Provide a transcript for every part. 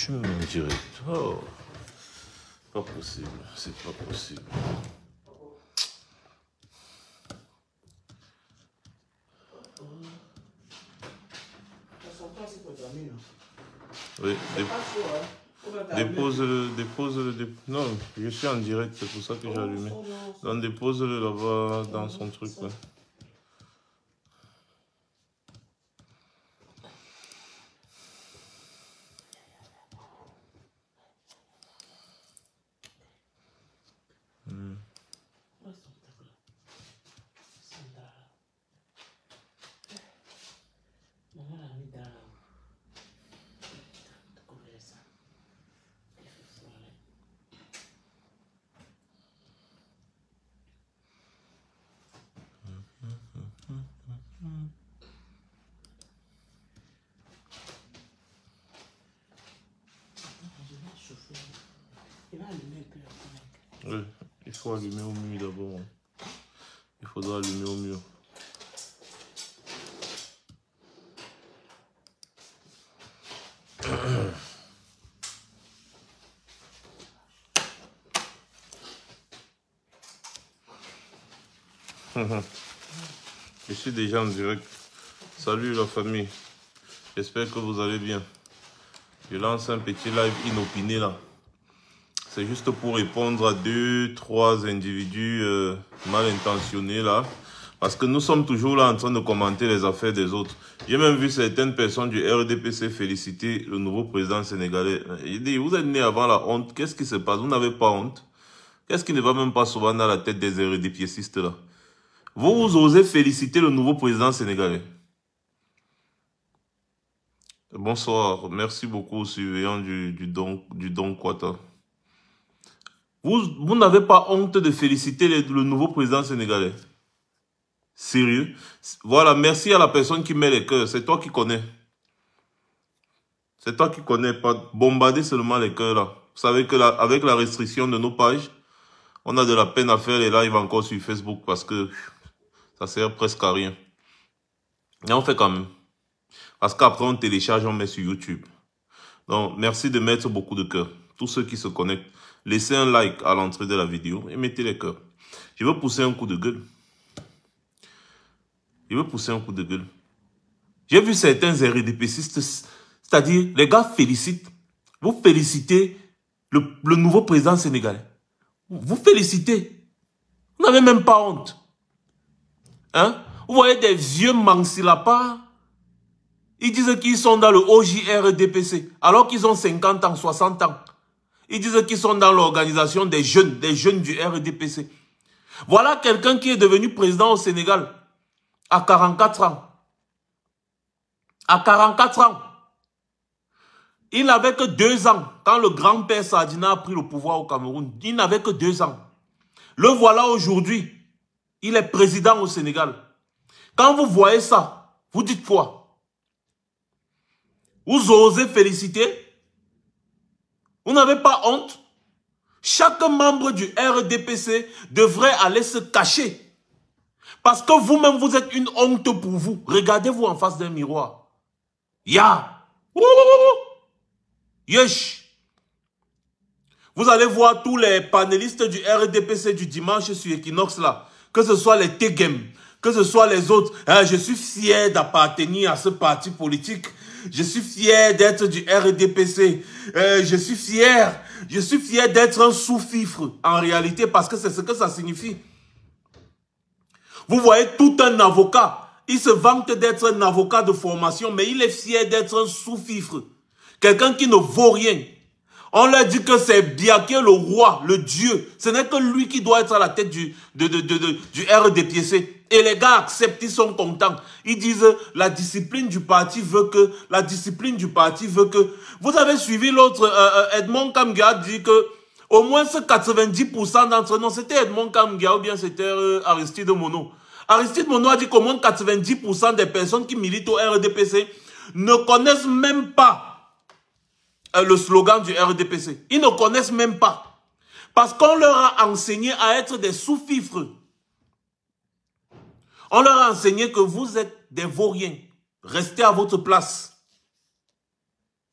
suis même en direct. Oh, pas possible, c'est pas possible. Oui, dépose-le. Non, je suis en direct, c'est pour ça que j'ai allumé. Donc dépose-le là-bas dans son truc. Là. Oui, il faut allumer au mur d'abord. Il faudra allumer au mur. Je suis déjà en direct. Salut la famille. J'espère que vous allez bien. Je lance un petit live inopiné là. C'est juste pour répondre à 2-3 individus mal intentionnés là. Parce que nous sommes toujours là en train de commenter les affaires des autres. J'ai même vu certaines personnes du RDPC féliciter le nouveau président sénégalais. Il dit, vous êtes né avant la honte. Qu'est-ce qui se passe? Vous n'avez pas honte? Qu'est-ce qui ne va même pas souvent dans la tête des RDPCistes là? Vous osez féliciter le nouveau président sénégalais. Bonsoir. Merci beaucoup, surveillant du Don Quata. Vous n'avez pas honte de féliciter le nouveau président sénégalais? Sérieux? Voilà, merci à la personne qui met les cœurs. C'est toi qui connais. C'est toi qui connais. Pas bombarder seulement les cœurs là. Vous savez que avec la restriction de nos pages, on a de la peine à faire les lives encore sur Facebook parce que ça sert presque à rien. Et on fait quand même. Parce qu'après on télécharge, on met sur YouTube. Donc merci de mettre beaucoup de cœurs. Tous ceux qui se connectent, laissez un like à l'entrée de la vidéo et mettez les cœurs. Je veux pousser un coup de gueule. J'ai vu certains RDPCistes, c'est-à-dire les gars félicitent. Vous félicitez le nouveau président sénégalais. Vous félicitez. Vous n'avez même pas honte. Hein? Vous voyez des vieux mansilapa. Ils disent qu'ils sont dans le OJRDPC, alors qu'ils ont 50 ans, 60 ans. Ils disent qu'ils sont dans l'organisation des jeunes du RDPC. Voilà quelqu'un qui est devenu président au Sénégal à 44 ans. À 44 ans. Il n'avait que 2 ans quand le grand-père Sadina a pris le pouvoir au Cameroun. Il n'avait que 2 ans. Le voilà aujourd'hui. Il est président au Sénégal. Quand vous voyez ça, vous dites quoi? Vous osez féliciter? Vous n'avez pas honte? Chaque membre du RDPC devrait aller se cacher. Parce que vous-même, vous êtes une honte pour vous. Regardez-vous en face d'un miroir. Ya! Yesh! Vous allez voir tous les panélistes du RDPC du dimanche sur Equinox là. Que ce soit les Tegem, que ce soit les autres. Hein, je suis fier d'appartenir à ce parti politique. Je suis fier d'être du RDPC. Je suis fier d'être un sous-fifre en réalité parce que c'est ce que ça signifie. Vous voyez tout un avocat. Il se vante d'être un avocat de formation, mais il est fier d'être un sous-fifre. Quelqu'un qui ne vaut rien. On leur dit que c'est Biaké le roi, le dieu. Ce n'est que lui qui doit être à la tête du RDPC. Et les gars acceptent, ils sont contents. Ils disent la discipline du parti veut que, Vous avez suivi l'autre, Edmond Kamgia dit que au moins ce 90% d'entre eux, non c'était Edmond Kamgia ou bien c'était Aristide Mono. Aristide Mono a dit qu'au moins 90% des personnes qui militent au RDPC ne connaissent même pas le slogan du RDPC. Ils ne connaissent même pas. Parce qu'on leur a enseigné à être des sous-fifres. On leur a enseigné que vous êtes des vauriens. Restez à votre place.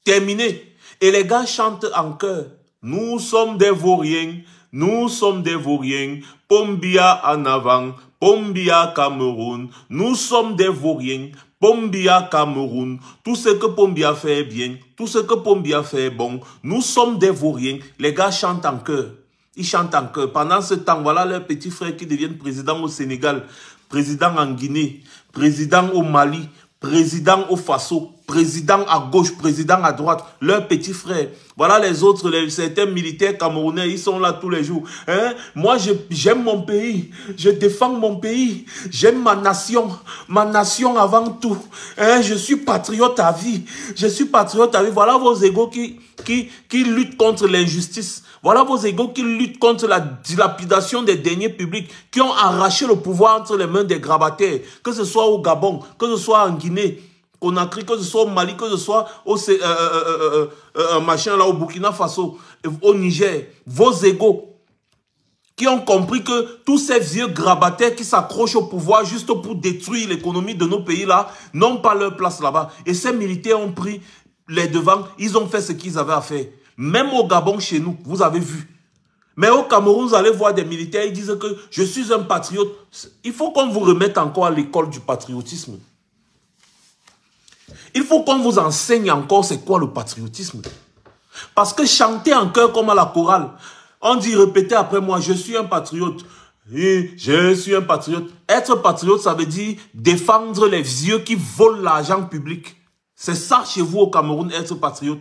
Terminé. Et les gars chantent en chœur. Nous sommes des vauriens, nous sommes des vauriens. Pombia en avant, Pombia Cameroun. Nous sommes des vauriens, Pombia Cameroun. Tout ce que Pombia fait est bien, tout ce que Pombia fait est bon. Nous sommes des vauriens. Les gars chantent en chœur. Ils chantent en chœur. Pendant ce temps, voilà leurs petits frères qui deviennent présidents au Sénégal, président en Guinée, président au Mali, président au Faso, président à gauche, président à droite, leurs petits frères. Voilà les autres, certains militaires camerounais, ils sont là tous les jours. Hein? Moi, j'aime mon pays, je défends mon pays, j'aime ma nation avant tout. Hein? Je suis patriote à vie, je suis patriote à vie. Voilà vos égos qui luttent contre l'injustice. Voilà vos égos qui luttent contre la dilapidation des deniers publics, qui ont arraché le pouvoir entre les mains des grabataires, que ce soit au Gabon, que ce soit en Guinée, Conakry, que ce soit au Mali, que ce soit au machin là, au Burkina Faso, au Niger. Vos égos qui ont compris que tous ces vieux grabataires qui s'accrochent au pouvoir juste pour détruire l'économie de nos pays là, n'ont pas leur place là-bas. Et ces militaires ont pris les devants, ils ont fait ce qu'ils avaient à faire. Même au Gabon, chez nous, vous avez vu. Mais au Cameroun, vous allez voir des militaires, ils disent que je suis un patriote. Il faut qu'on vous remette encore à l'école du patriotisme. Il faut qu'on vous enseigne encore c'est quoi le patriotisme. Parce que chanter en chœur comme à la chorale, on dit répétez après moi, je suis un patriote. Oui, je suis un patriote. Être patriote, ça veut dire défendre les vieux qui volent l'argent public. C'est ça chez vous au Cameroun, être patriote.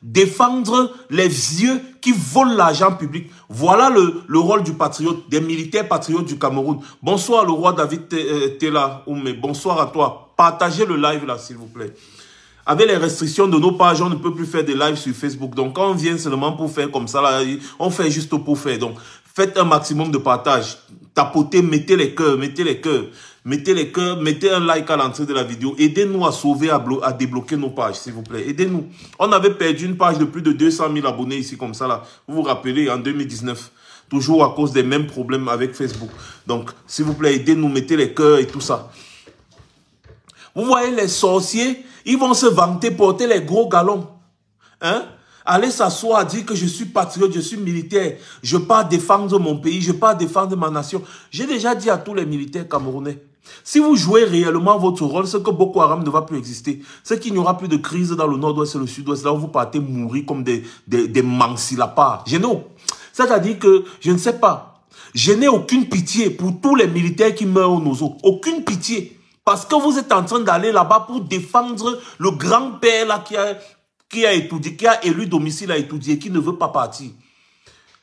Défendre les vieux qui volent l'argent public. Voilà le rôle du patriote, des militaires patriotes du Cameroun. Bonsoir le roi David Tela Oumé. Bonsoir à toi. Partagez le live là s'il vous plaît. Avec les restrictions de nos pages, on ne peut plus faire des lives sur Facebook. Donc quand on vient seulement pour faire comme ça, là, on fait juste pour faire. Donc faites un maximum de partage. Tapotez, mettez les cœurs, mettez les cœurs. Mettez les cœurs, mettez un like à l'entrée de la vidéo. Aidez-nous à sauver, à débloquer nos pages, s'il vous plaît. Aidez-nous. On avait perdu une page de plus de 200 000 abonnés ici, comme ça, là. Vous vous rappelez, en 2019. Toujours à cause des mêmes problèmes avec Facebook. Donc, s'il vous plaît, aidez-nous, mettez les cœurs et tout ça. Vous voyez, les sorciers, ils vont se vanter, porter les gros galons. Hein? Allez s'asseoir, dire que je suis patriote, je suis militaire. Je pars défendre mon pays, je pars défendre ma nation. J'ai déjà dit à tous les militaires camerounais, si vous jouez réellement votre rôle, c'est que Boko Haram ne va plus exister. C'est qu'il n'y aura plus de crise dans le nord-ouest et le sud-ouest, là où vous partez mourir comme des mansilapas. C'est-à-dire que, je ne sais pas, je n'ai aucune pitié pour tous les militaires qui meurent au Nozo. Aucune pitié. Parce que vous êtes en train d'aller là-bas pour défendre le grand-père là qui a étudié, qui a élu domicile à étudier, qui ne veut pas partir.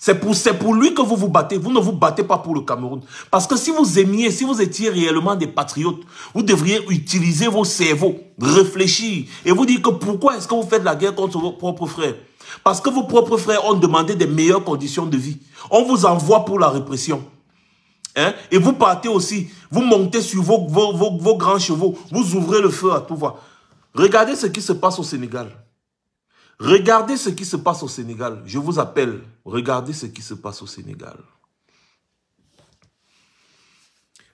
C'est pour lui que vous vous battez. Vous ne vous battez pas pour le Cameroun. Parce que si vous aimiez, si vous étiez réellement des patriotes, vous devriez utiliser vos cerveaux, réfléchir et vous dire que pourquoi est-ce que vous faites la guerre contre vos propres frères? Parce que vos propres frères ont demandé des meilleures conditions de vie. On vous envoie pour la répression. Hein? Et vous partez aussi, vous montez sur vos grands chevaux, vous ouvrez le feu à tout va. Regardez ce qui se passe au Sénégal. Regardez ce qui se passe au Sénégal. Je vous appelle. Regardez ce qui se passe au Sénégal.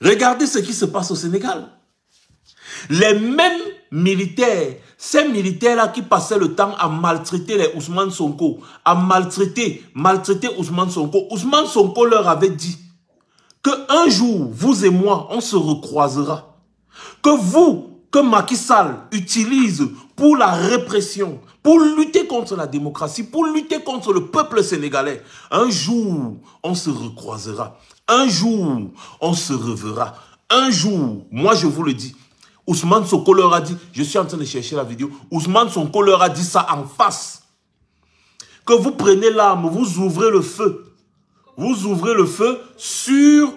Regardez ce qui se passe au Sénégal. Les mêmes militaires, ces militaires-là qui passaient le temps à maltraiter les Ousmane Sonko, à maltraiter Ousmane Sonko. Ousmane Sonko leur avait dit qu'un jour, vous et moi, on se recroisera. Que Macky Sall utilise pour la répression, pour lutter contre la démocratie, pour lutter contre le peuple sénégalais. Un jour, on se recroisera. Un jour, on se reverra. Un jour, moi je vous le dis, Ousmane Sonko leur a dit, je suis en train de chercher la vidéo, Ousmane Sonko leur a dit ça en face. Que vous prenez l'arme, vous ouvrez le feu. Vous ouvrez le feu sur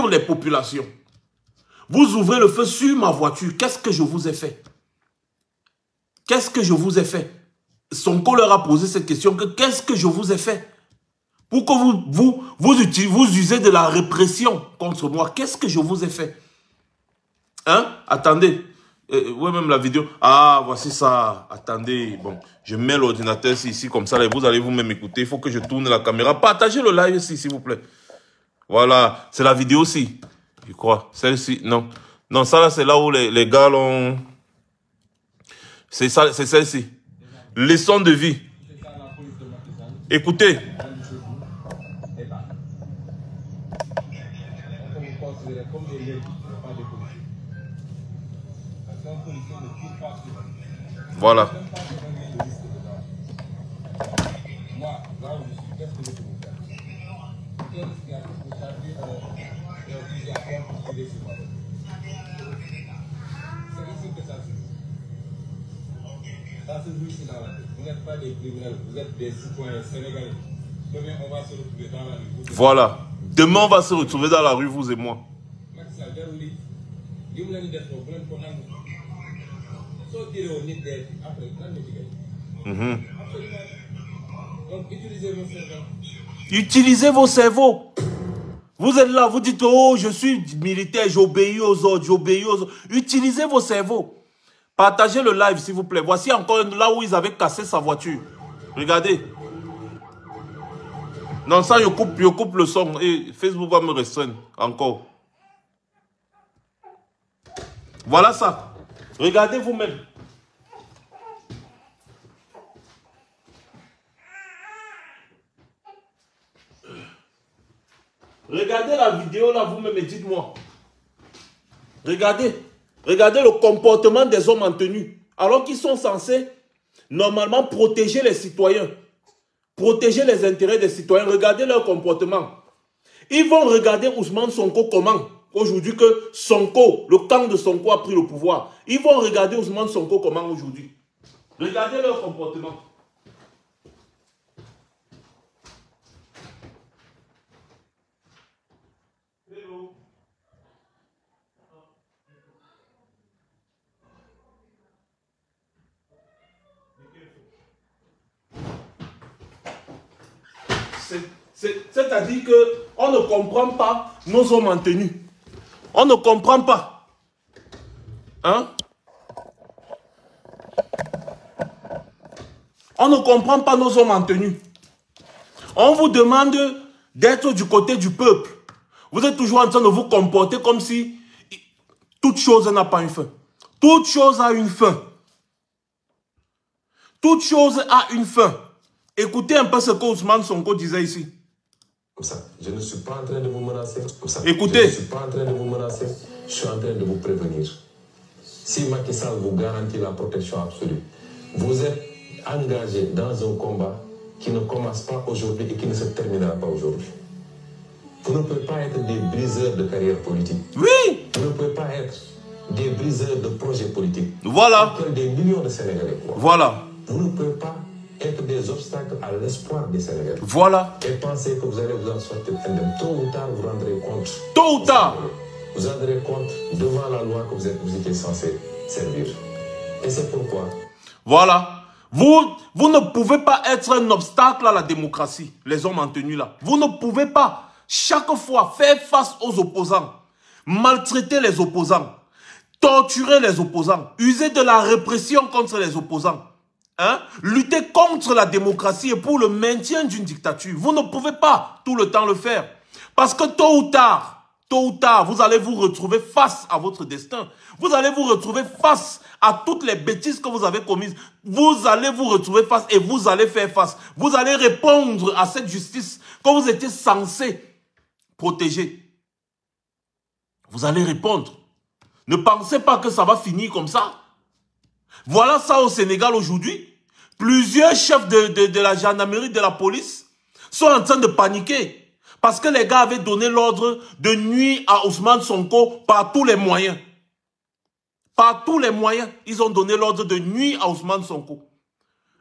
les populations. Vous ouvrez le feu sur ma voiture. Qu'est-ce que je vous ai fait? Qu'est-ce que je vous ai fait? Sonko leur a posé cette question. Qu'est-ce que je vous ai fait? Pour que vous usez de la répression contre moi. Qu'est-ce que je vous ai fait? Hein? Attendez. Ouais, même la vidéo. Ah, voici ça. Attendez. Bon, je mets l'ordinateur ici comme ça. Là, vous allez vous-même écouter. Il faut que je tourne la caméra. Partagez le live ici, s'il vous plaît. Voilà. C'est la vidéo aussi. Je crois. Celle-ci, non. Non, ça là, c'est là où les gars l'ont... C'est ça, c'est celle-ci. Leçon de vie. Écoutez. Voilà. Vous n'êtes pas des criminels, vous êtes des citoyens sénégalais. Demain, on va se retrouver dans la rue. Voilà. Demain, on va se retrouver dans la rue, vous et moi. Donc, utilisez vos cerveaux. Utilisez vos cerveaux. Vous êtes là, vous dites, oh, je suis militaire, j'obéis aux ordres, j'obéis aux ordres. Utilisez vos cerveaux. Partagez le live, s'il vous plaît. Voici encore là où ils avaient cassé sa voiture. Regardez. Non, ça, je coupe le son. Et Facebook va me restreindre encore. Voilà ça. Regardez vous-même. Regardez la vidéo là, vous-même et dites-moi. Regardez. Regardez le comportement des hommes en tenue. Alors qu'ils sont censés, normalement, protéger les citoyens. Protéger les intérêts des citoyens. Regardez leur comportement. Ils vont regarder Ousmane Sonko comment. Aujourd'hui que Sonko, le camp de Sonko a pris le pouvoir. Ils vont regarder Ousmane Sonko comment aujourd'hui. Regardez leur comportement. C'est-à-dire qu'on ne comprend pas nos hommes en tenue. On ne comprend pas. Hein? On ne comprend pas nos hommes en tenue. On vous demande d'être du côté du peuple. Vous êtes toujours en train de vous comporter comme si toute chose n'a pas une fin. Toute chose a une fin. Toute chose a une fin. Écoutez un peu ce que Ousmane Sonko disait ici. Comme ça, je ne suis pas en train de vous menacer. Comme ça, écoutez. Je ne suis pas en train de vous menacer. Je suis en train de vous prévenir. Si Macky Sall vous garantit la protection absolue, vous êtes engagé dans un combat qui ne commence pas aujourd'hui et qui ne se terminera pas aujourd'hui. Vous ne pouvez pas être des briseurs de carrière politique. Oui. Vous ne pouvez pas être des briseurs de projets politiques. Voilà. Des millions de Sénégalais. Voilà. Vous ne pouvez pas être des obstacles à l'espoir des Sénégalais. Voilà. Et pensez que vous allez vous en sortir indemne. Tôt ou tard, vous rendrez compte. Tôt ou tard. Vous rendrez compte devant la loi que vous étiez censé servir. Et c'est pourquoi. Voilà. Vous ne pouvez pas être un obstacle à la démocratie, les hommes en tenue là. Vous ne pouvez pas, chaque fois, faire face aux opposants, maltraiter les opposants, torturer les opposants, user de la répression contre les opposants, hein? Lutter contre la démocratie et pour le maintien d'une dictature. Vous ne pouvez pas tout le temps le faire. Parce que tôt ou tard, vous allez vous retrouver face à votre destin. Vous allez vous retrouver face à toutes les bêtises que vous avez commises. Vous allez vous retrouver face et vous allez faire face. Vous allez répondre à cette justice que vous étiez censé protéger. Vous allez répondre. Ne pensez pas que ça va finir comme ça. Voilà ça au Sénégal aujourd'hui. Plusieurs chefs de la gendarmerie, de la police sont en train de paniquer. Parce que les gars avaient donné l'ordre de nuire à Ousmane Sonko par tous les moyens. Par tous les moyens, ils ont donné l'ordre de nuire à Ousmane Sonko.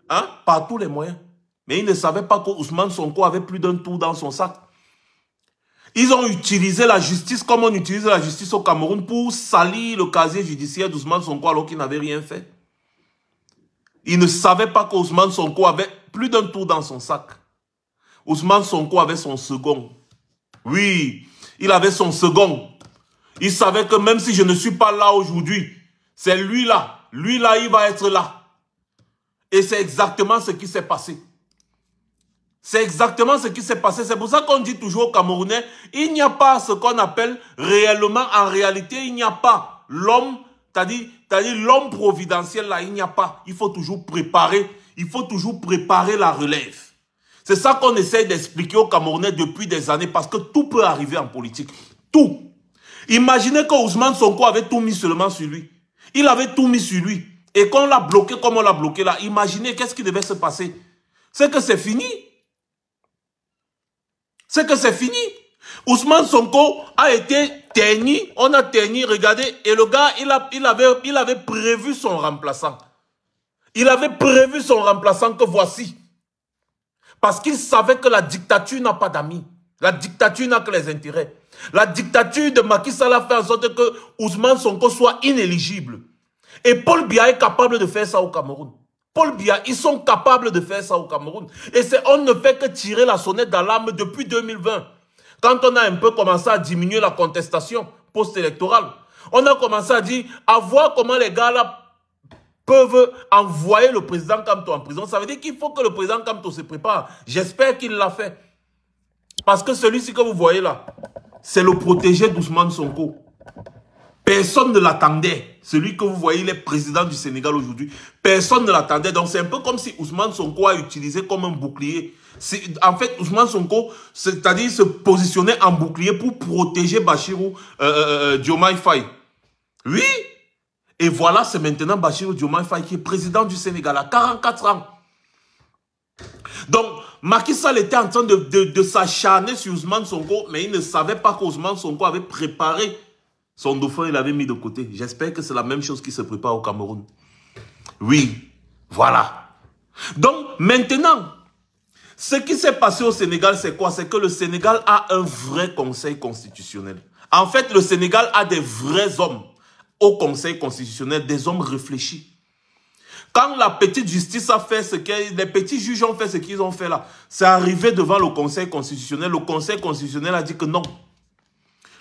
Hein? Par tous les moyens. Mais ils ne savaient pas qu'Ousmane Sonko avait plus d'un tour dans son sac. Ils ont utilisé la justice comme on utilise la justice au Cameroun pour salir le casier judiciaire d'Ousmane Sonko alors qu'il n'avait rien fait. Ils ne savaient pas qu'Ousmane Sonko avait plus d'un tour dans son sac. Ousmane Sonko avait son second. Oui, il avait son second. Il savait que même si je ne suis pas là aujourd'hui, c'est lui là. Lui là, il va être là. Et c'est exactement ce qui s'est passé. C'est exactement ce qui s'est passé. C'est pour ça qu'on dit toujours aux Camerounais, il n'y a pas ce qu'on appelle réellement, en réalité, il n'y a pas l'homme c'est-à-dire l'homme providentiel là, il n'y a pas. Il faut toujours préparer la relève. C'est ça qu'on essaie d'expliquer aux Camerounais depuis des années parce que tout peut arriver en politique. Tout. Imaginez que Ousmane Sonko avait tout mis seulement sur lui. Il avait tout mis sur lui. Et qu'on l'a bloqué comme on l'a bloqué là. Imaginez qu'est-ce qui devait se passer. C'est que c'est fini. C'est que c'est fini. Ousmane Sonko a été terni. On a terni, regardez. Et le gars, il avait prévu son remplaçant. Il avait prévu son remplaçant que voici. Parce qu'il savait que la dictature n'a pas d'amis. La dictature n'a que les intérêts. La dictature de Macky Sall a fait en sorte que Ousmane Sonko soit inéligible. Et Paul Biya est capable de faire ça au Cameroun. Paul Biya, ils sont capables de faire ça au Cameroun. Et on ne fait que tirer la sonnette d'alarme depuis 2020. Quand on a un peu commencé à diminuer la contestation post-électorale, on a commencé à dire, à voir comment les gars là peuvent envoyer le président Kamto en prison. Ça veut dire qu'il faut que le président Kamto se prépare. J'espère qu'il l'a fait. Parce que celui-ci que vous voyez là, c'est le protégé d'Ousmane Sonko. Personne ne l'attendait. Celui que vous voyez, il est président du Sénégal aujourd'hui. Personne ne l'attendait. Donc c'est un peu comme si Ousmane Sonko a utilisé comme un bouclier. En fait, Ousmane Sonko, c'est-à-dire se positionnait en bouclier pour protéger Bachirou Diomaye Faye. Oui. Et voilà, c'est maintenant Bachirou Diomaye Faye qui est président du Sénégal à 44 ans. Donc, Macky Sall était en train de s'acharner sur Ousmane Sonko, mais il ne savait pas qu'Ousmane Sonko avait préparé son dauphin, il l'avait mis de côté. J'espère que c'est la même chose qui se prépare au Cameroun. Oui, voilà. Donc, maintenant, ce qui s'est passé au Sénégal, c'est quoi? C'est que le Sénégal a un vrai conseil constitutionnel. En fait, le Sénégal a des vrais hommes au conseil constitutionnel, des hommes réfléchis. Quand la petite justice a fait ce que les petits juges ont fait ce qu'ils ont fait là, c'est arrivé devant le conseil constitutionnel. Le conseil constitutionnel a dit que non.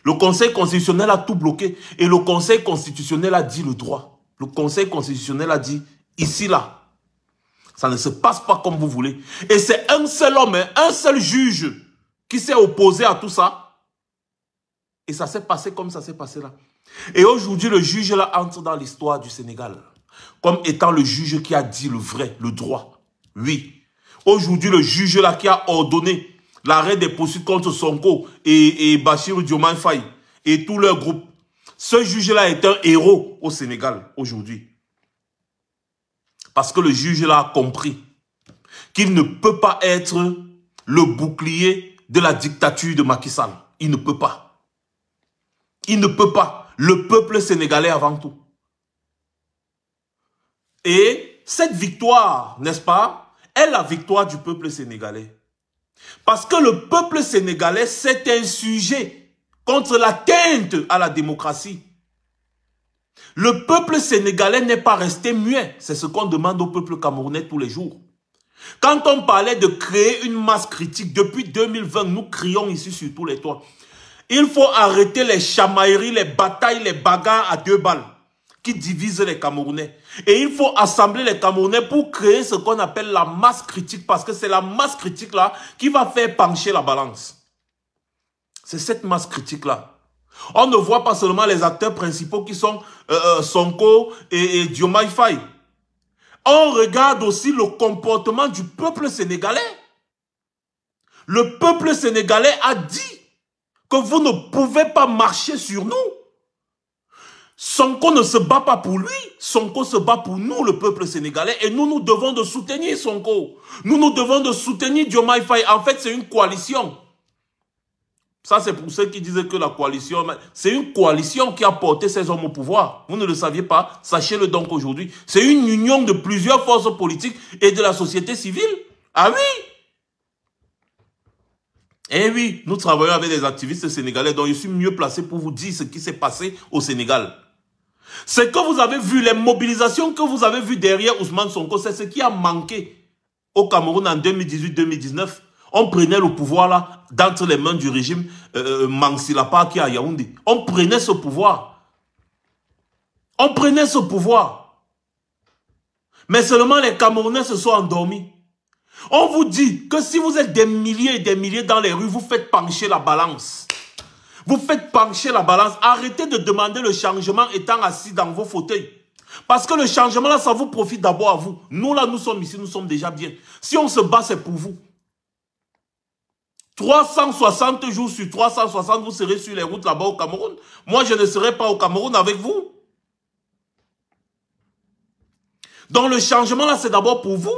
Le conseil constitutionnel a tout bloqué. Et le conseil constitutionnel a dit le droit. Le conseil constitutionnel a dit, ici là, ça ne se passe pas comme vous voulez. Et c'est un seul homme, un seul juge qui s'est opposé à tout ça. Et ça s'est passé comme ça s'est passé là. Et aujourd'hui, le juge là entre dans l'histoire du Sénégal comme étant le juge qui a dit le vrai, le droit. Oui. Aujourd'hui, le juge là qui a ordonné l'arrêt des poursuites contre Sonko et Bachirou Diomaye Faye et tout leur groupe. Ce juge-là est un héros au Sénégal aujourd'hui. Parce que le juge là a compris qu'il ne peut pas être le bouclier de la dictature de Macky Sall. Il ne peut pas. Il ne peut pas. Le peuple sénégalais avant tout. Et cette victoire, n'est-ce pas, est la victoire du peuple sénégalais. Parce que le peuple sénégalais s'est insurgé contre l'atteinte à la démocratie. Le peuple sénégalais n'est pas resté muet. C'est ce qu'on demande au peuple camerounais tous les jours. Quand on parlait de créer une masse critique, depuis 2020, nous crions ici sur tous les toits. Il faut arrêter les chamailleries, les batailles, les bagarres à 2 balles qui divisent les Camerounais. Et il faut assembler les Camerounais pour créer ce qu'on appelle la masse critique, parce que c'est la masse critique là qui va faire pencher la balance. C'est cette masse critique là. On ne voit pas seulement les acteurs principaux qui sont Sonko et Diomaye Faye. On regarde aussi le comportement du peuple sénégalais. Le peuple sénégalais a dit que vous ne pouvez pas marcher sur nous. Sonko ne se bat pas pour lui, Sonko se bat pour nous, le peuple sénégalais, et nous devons de soutenir Sonko. Nous devons de soutenir Diomaye Faye. En fait, c'est une coalition. Ça, c'est pour ceux qui disaient que la coalition, c'est une coalition qui a porté ces hommes au pouvoir. Vous ne le saviez pas, sachez-le donc aujourd'hui. C'est une union de plusieurs forces politiques et de la société civile. Ah oui! Eh oui, nous travaillons avec des activistes sénégalais, donc je suis mieux placé pour vous dire ce qui s'est passé au Sénégal. Ce que vous avez vu, les mobilisations que vous avez vues derrière Ousmane Sonko, c'est ce qui a manqué au Cameroun en 2018-2019. On prenait le pouvoir là, d'entre les mains du régime Mansilapa qui est à Yaoundé. On prenait ce pouvoir. On prenait ce pouvoir. Mais seulement les Camerounais se sont endormis. On vous dit que si vous êtes des milliers et des milliers dans les rues, vous faites pencher la balance. Vous faites pencher la balance. Arrêtez de demander le changement étant assis dans vos fauteuils. Parce que le changement là, ça vous profite d'abord à vous. Nous là, nous sommes ici, nous sommes déjà bien. Si on se bat, c'est pour vous. 360 jours sur 360, vous serez sur les routes là-bas au Cameroun. Moi, je ne serai pas au Cameroun avec vous. Donc le changement là, c'est d'abord pour vous.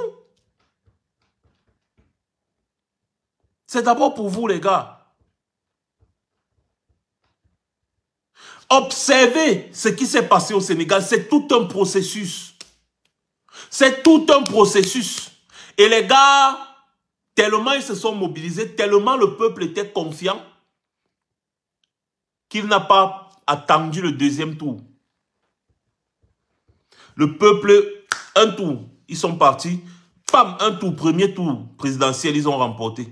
C'est d'abord pour vous, les gars. Observez ce qui s'est passé au Sénégal. C'est tout un processus. C'est tout un processus. Et les gars, tellement ils se sont mobilisés, tellement le peuple était confiant, qu'il n'a pas attendu le deuxième tour. Le peuple, un tour, ils sont partis. Pam, un tour, premier tour présidentiel, ils ont remporté.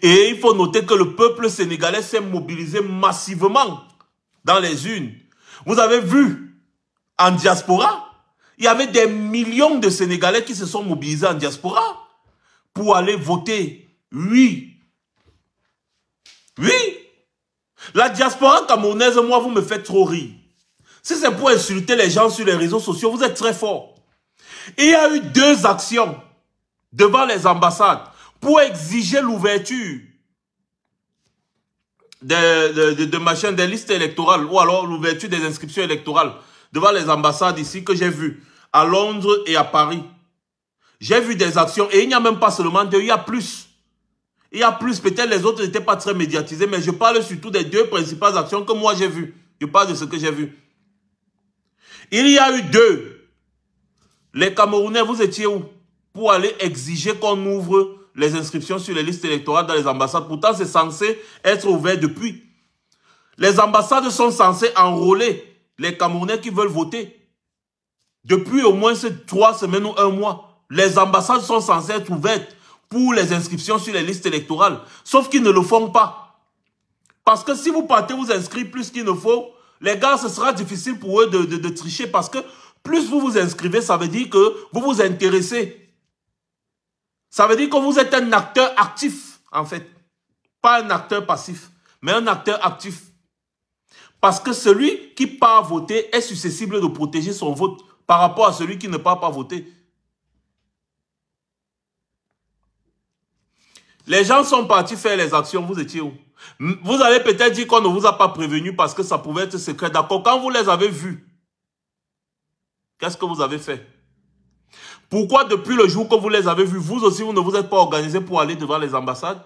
Et il faut noter que le peuple sénégalais s'est mobilisé massivement dans les urnes. Vous avez vu, en diaspora, il y avait des millions de Sénégalais qui se sont mobilisés en diaspora pour aller voter. Oui. Oui. La diaspora camerounaise, moi, vous me faites trop rire. Si c'est pour insulter les gens sur les réseaux sociaux, vous êtes très forts. Et il y a eu 2 actions devant les ambassades pour exiger l'ouverture des listes électorales ou alors l'ouverture des inscriptions électorales devant les ambassades ici que j'ai vu à Londres et à Paris. J'ai vu des actions et il n'y a même pas seulement 2, il y a plus. Il y a plus, peut-être les autres n'étaient pas très médiatisés, mais je parle surtout des 2 principales actions que moi j'ai vues. Je parle de ce que j'ai vu. Il y a eu 2. Les Camerounais, vous étiez où? Pour aller exiger qu'on ouvre les inscriptions sur les listes électorales dans les ambassades. Pourtant, c'est censé être ouvert depuis. Les ambassades sont censées enrôler les Camerounais qui veulent voter. Depuis au moins 3 semaines ou 1 mois, les ambassades sont censées être ouvertes pour les inscriptions sur les listes électorales. Sauf qu'ils ne le font pas. Parce que si vous partez vous inscrire plus qu'il ne faut, les gars, ce sera difficile pour eux de tricher. Parce que plus vous vous inscrivez, ça veut dire que vous vous intéressez. Ça veut dire que vous êtes un acteur actif, en fait. Pas un acteur passif, mais un acteur actif. Parce que celui qui part voter est susceptible de protéger son vote par rapport à celui qui ne part pas voter. Les gens sont partis faire les actions, vous étiez où? Vous allez peut-être dire qu'on ne vous a pas prévenu parce que ça pouvait être secret. D'accord, quand vous les avez vus, qu'est-ce que vous avez fait? Pourquoi depuis le jour que vous les avez vus, vous aussi, vous ne vous êtes pas organisé pour aller devant les ambassades?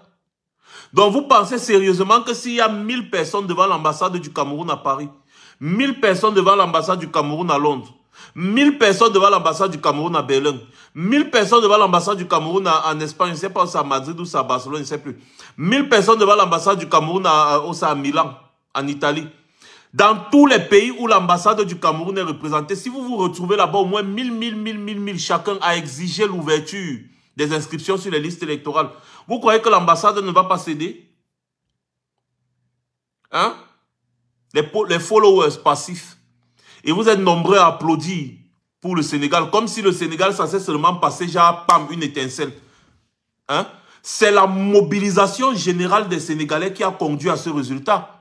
Donc vous pensez sérieusement que s'il y a 1000 personnes devant l'ambassade du Cameroun à Paris, 1000 personnes devant l'ambassade du Cameroun à Londres, 1000 personnes devant l'ambassade du Cameroun à Berlin, 1000 personnes devant l'ambassade du Cameroun en Espagne, je ne sais pas si c'est à Madrid ou c'est à Barcelone, je ne sais plus. 1000 personnes devant l'ambassade du Cameroun à Milan, en Italie. Dans tous les pays où l'ambassade du Cameroun est représentée, si vous vous retrouvez là-bas, au moins 1000, chacun a exigé l'ouverture des inscriptions sur les listes électorales. Vous croyez que l'ambassade ne va pas céder? Hein? Les followers passifs. Et vous êtes nombreux à applaudir pour le Sénégal, comme si le Sénégal, ça s'est seulement passé, genre, pam, une étincelle. Hein? C'est la mobilisation générale des Sénégalais qui a conduit à ce résultat.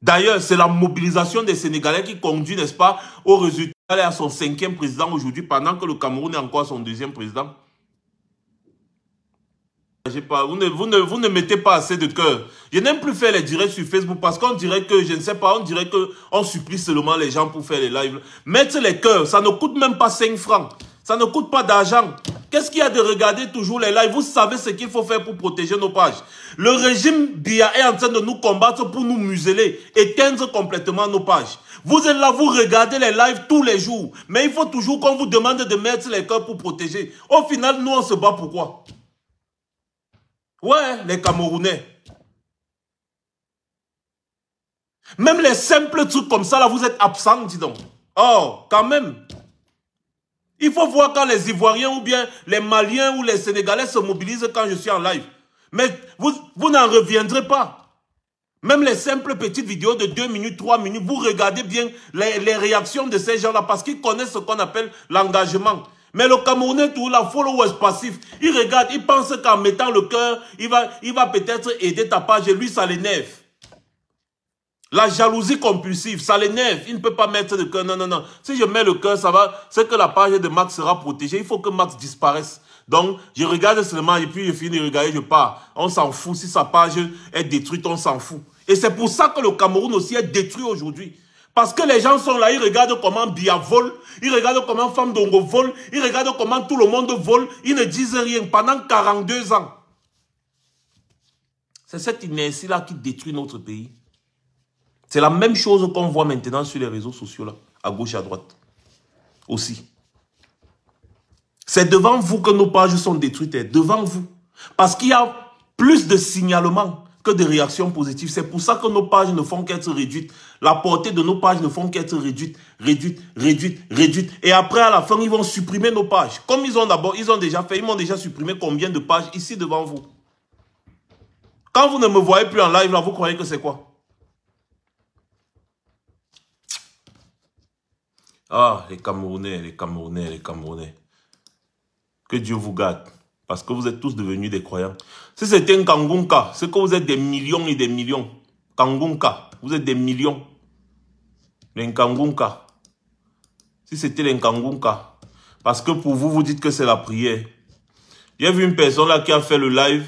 D'ailleurs, c'est la mobilisation des Sénégalais qui conduit, n'est-ce pas, au résultat et à son 5e président aujourd'hui, pendant que le Cameroun est encore son 2e président. Vous ne mettez pas assez de cœur. Je n'aime plus faire les directs sur Facebook parce qu'on dirait que, je ne sais pas, on dirait qu'on supplie seulement les gens pour faire les lives. Mettre les cœurs, ça ne coûte même pas 5 francs. Ça ne coûte pas d'argent. Qu'est-ce qu'il y a de regarder toujours les lives? Vous savez ce qu'il faut faire pour protéger nos pages. Le régime Biya est en train de nous combattre pour nous museler, éteindre complètement nos pages. Vous êtes là, vous regardez les lives tous les jours. Mais il faut toujours qu'on vous demande de mettre les cœurs pour protéger. Au final, nous, on se bat pourquoi? Ouais, les Camerounais. Même les simples trucs comme ça, là, vous êtes absents, dis donc. Oh, quand même. Il faut voir quand les Ivoiriens ou bien les Maliens ou les Sénégalais se mobilisent quand je suis en live. Mais vous n'en reviendrez pas. Même les simples petites vidéos de 2 minutes, 3 minutes, vous regardez bien les réactions de ces gens-là parce qu'ils connaissent ce qu'on appelle l'engagement. Mais le Camerounais, tout la followers passif, il regarde, il pense qu'en mettant le cœur, il va peut-être aider ta page et lui, ça l'énerve. La jalousie compulsive, ça l'énerve. Il ne peut pas mettre de cœur. Non, non, non. Si je mets le cœur, ça va. C'est que la page de Max sera protégée. Il faut que Max disparaisse. Donc, je regarde seulement et puis je finis de regarder, je pars. On s'en fout. Si sa page est détruite, on s'en fout. Et c'est pour ça que le Cameroun aussi est détruit aujourd'hui. Parce que les gens sont là, ils regardent comment Biya vole, ils regardent comment Femme Dongo vole, ils regardent comment tout le monde vole, ils ne disent rien pendant 42 ans. C'est cette inertie-là qui détruit notre pays. C'est la même chose qu'on voit maintenant sur les réseaux sociaux, là, à gauche et à droite. Aussi. C'est devant vous que nos pages sont détruites, devant vous. Parce qu'il y a plus de signalements que de réactions positives. C'est pour ça que nos pages ne font qu'être réduites. La portée de nos pages ne font qu'être réduite. Et après, à la fin, ils vont supprimer nos pages. Comme ils ont déjà fait, ils m'ont déjà supprimé combien de pages ici devant vous. Quand vous ne me voyez plus en live, là, vous croyez que c'est quoi? Ah, les Camerounais, les Camerounais, les Camerounais. Que Dieu vous garde. Parce que vous êtes tous devenus des croyants. Si c'était un Kangunka, c'est que vous êtes des millions et des millions. Kangunka, vous êtes des millions. Les Kangunka. Si c'était les Kangunka. Parce que pour vous, vous dites que c'est la prière. J'ai vu une personne là qui a fait le live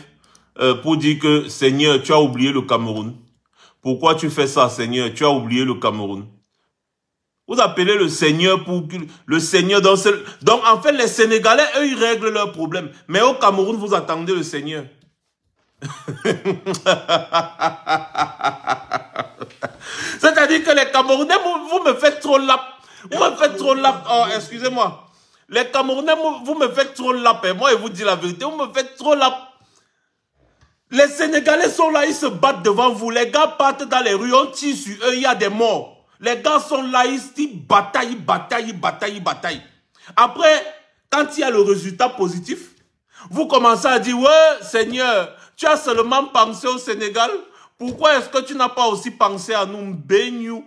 pour dire que Seigneur, tu as oublié le Cameroun. Pourquoi tu fais ça, Seigneur? Tu as oublié le Cameroun. Vous appelez le Seigneur pour le Seigneur dans ce... Donc, en fait, les Sénégalais, eux, ils règlent leurs problèmes. Mais au Cameroun, vous attendez le Seigneur. C'est-à-dire que les Camerounais, vous me faites trop lap. Vous me faites trop lap. Oh, excusez-moi. Les Camerounais, vous me faites trop lap. Et moi, je vous dis la vérité, vous me faites trop lap. Les Sénégalais sont là, ils se battent devant vous. Les gars partent dans les rues, on tire sur eux, il y a des morts. Les gars sont là, ils bataillent. Après, quand il y a le résultat positif, vous commencez à dire, ouais, Seigneur, tu as seulement pensé au Sénégal. Pourquoi est-ce que tu n'as pas aussi pensé à nous, Mbéniou?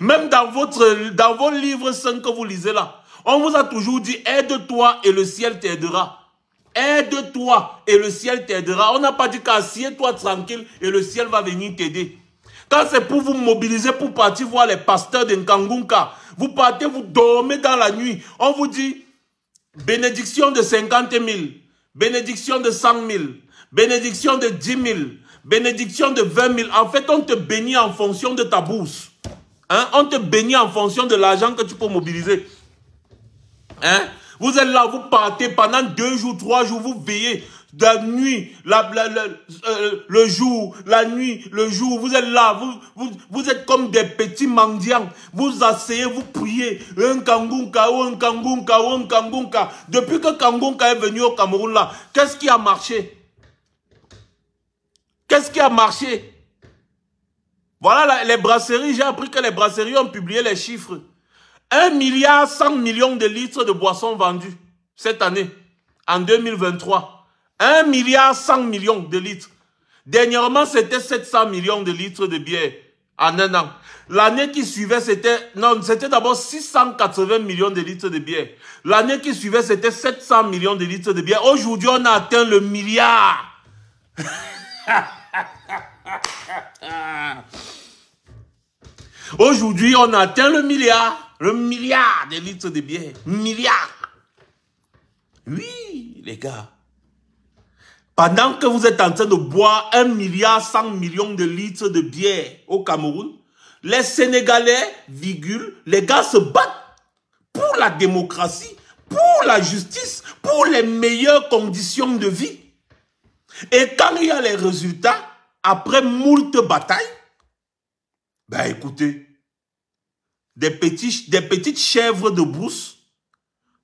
Même dans vos livres saints que vous lisez là, on vous a toujours dit, aide-toi et le ciel t'aidera. Aide-toi et le ciel t'aidera. On n'a pas dit qu'assieds-toi tranquille et le ciel va venir t'aider. Quand c'est pour vous mobiliser pour partir voir les pasteurs de Nkangunka, vous partez, vous dormez dans la nuit. On vous dit bénédiction de 50 000, bénédiction de 100 000, bénédiction de 10 000, bénédiction de 20 000. En fait, on te bénit en fonction de ta bourse. Hein? On te bénit en fonction de l'argent que tu peux mobiliser. Hein? Vous êtes là, vous partez pendant 2 jours, 3 jours, vous veillez. La nuit, le jour, la nuit, le jour, vous êtes là, vous êtes comme des petits mendiants. Vous asseyez, vous priez. Un Kangunka, un Kangunka, un Kangunka. Depuis que Kangunka est venu au Cameroun là, qu'est-ce qui a marché? Qu'est-ce qui a marché? Voilà les brasseries, j'ai appris que les brasseries ont publié les chiffres. 1,1 milliard de litres de boissons vendues cette année, en 2023. 1,1 milliard de litres. Dernièrement, c'était 700 millions de litres de bière en un an. L'année qui suivait, c'était d'abord 680 millions de litres de bière. L'année qui suivait, c'était 700 millions de litres de bière. Aujourd'hui, on a atteint le milliard. Aujourd'hui, on a atteint le milliard. Le milliard de litres de bière. Milliard. Oui, les gars. Pendant que vous êtes en train de boire 1,1 milliard de litres de bière au Cameroun, les Sénégalais, les gars se battent pour la démocratie, pour la justice, pour les meilleures conditions de vie. Et quand il y a les résultats, après moult batailles, ben écoutez, des petites chèvres de brousse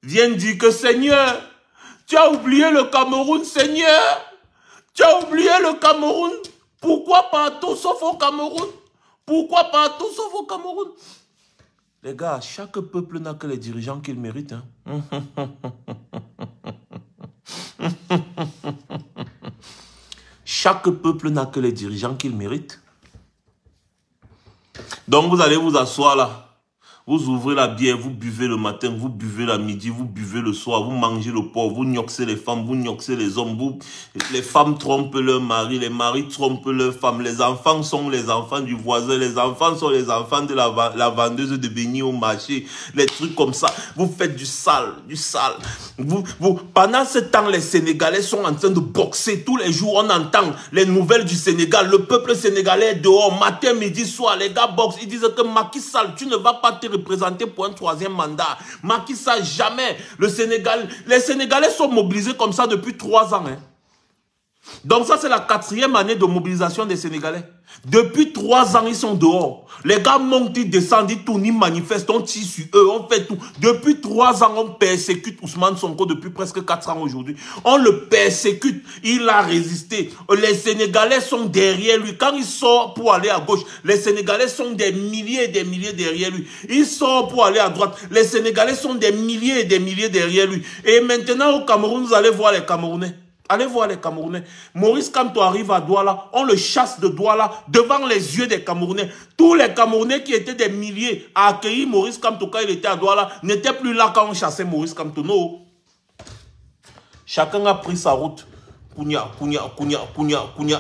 viennent dire que Seigneur, tu as oublié le Cameroun, Seigneur. Tu as oublié le Cameroun. Pourquoi partout sauf au Cameroun? Pourquoi partout sauf au Cameroun? Les gars, chaque peuple n'a que les dirigeants qu'il mérite. Hein? Chaque peuple n'a que les dirigeants qu'il mérite. Donc vous allez vous asseoir là. Vous ouvrez la bière, vous buvez le matin, vous buvez la midi, vous buvez le soir, vous mangez le porc, vous gnoxez les femmes, vous gnoxez les hommes, les femmes trompent leurs maris, les maris trompent leurs femmes, les enfants sont les enfants du voisin, les enfants sont les enfants de la vendeuse de beignets au marché, les trucs comme ça. Vous faites du sale, du sale. Pendant ce temps, les Sénégalais sont en train de boxer. Tous les jours, on entend les nouvelles du Sénégal. Le peuple sénégalais est dehors, matin, midi, soir. Les gars boxent. Ils disent que Macky Sall, tu ne vas pas te représenter pour un 3e mandat. Macky Sall, jamais. Les Sénégalais sont mobilisés comme ça depuis 3 ans. Hein. Donc ça, c'est la 4e année de mobilisation des Sénégalais. Depuis 3 ans, ils sont dehors. Les gars montent, ils descendent, ils tournent, ils manifestent, on tire sur eux, on fait tout. Depuis 3 ans, on persécute Ousmane Sonko depuis presque 4 ans aujourd'hui. On le persécute, il a résisté. Les Sénégalais sont derrière lui. Quand il sort pour aller à gauche, les Sénégalais sont des milliers et des milliers derrière lui. Il sort pour aller à droite, les Sénégalais sont des milliers et des milliers derrière lui. Et maintenant, au Cameroun, vous allez voir les Camerounais. Allez voir les Camerounais. Maurice Kamto arrive à Douala, on le chasse de Douala devant les yeux des Camerounais. Tous les Camerounais qui étaient des milliers à accueillir Maurice Kamto quand il était à Douala n'étaient plus là quand on chassait Maurice Kamto. Non. Chacun a pris sa route. Kounia.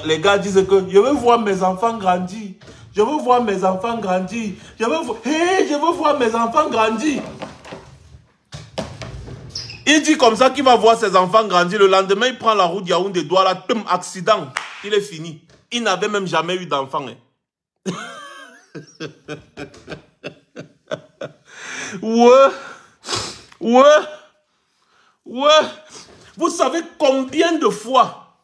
Les gars disent que je veux voir mes enfants grandir. Je veux voir mes enfants grandir. Je veux voir mes enfants grandir. Il dit comme ça qu'il va voir ses enfants grandir. Le lendemain, il prend la route Yaoundé Douala, accident. Il est fini. Il n'avait même jamais eu d'enfant. Hein. Ouais. Vous savez combien de fois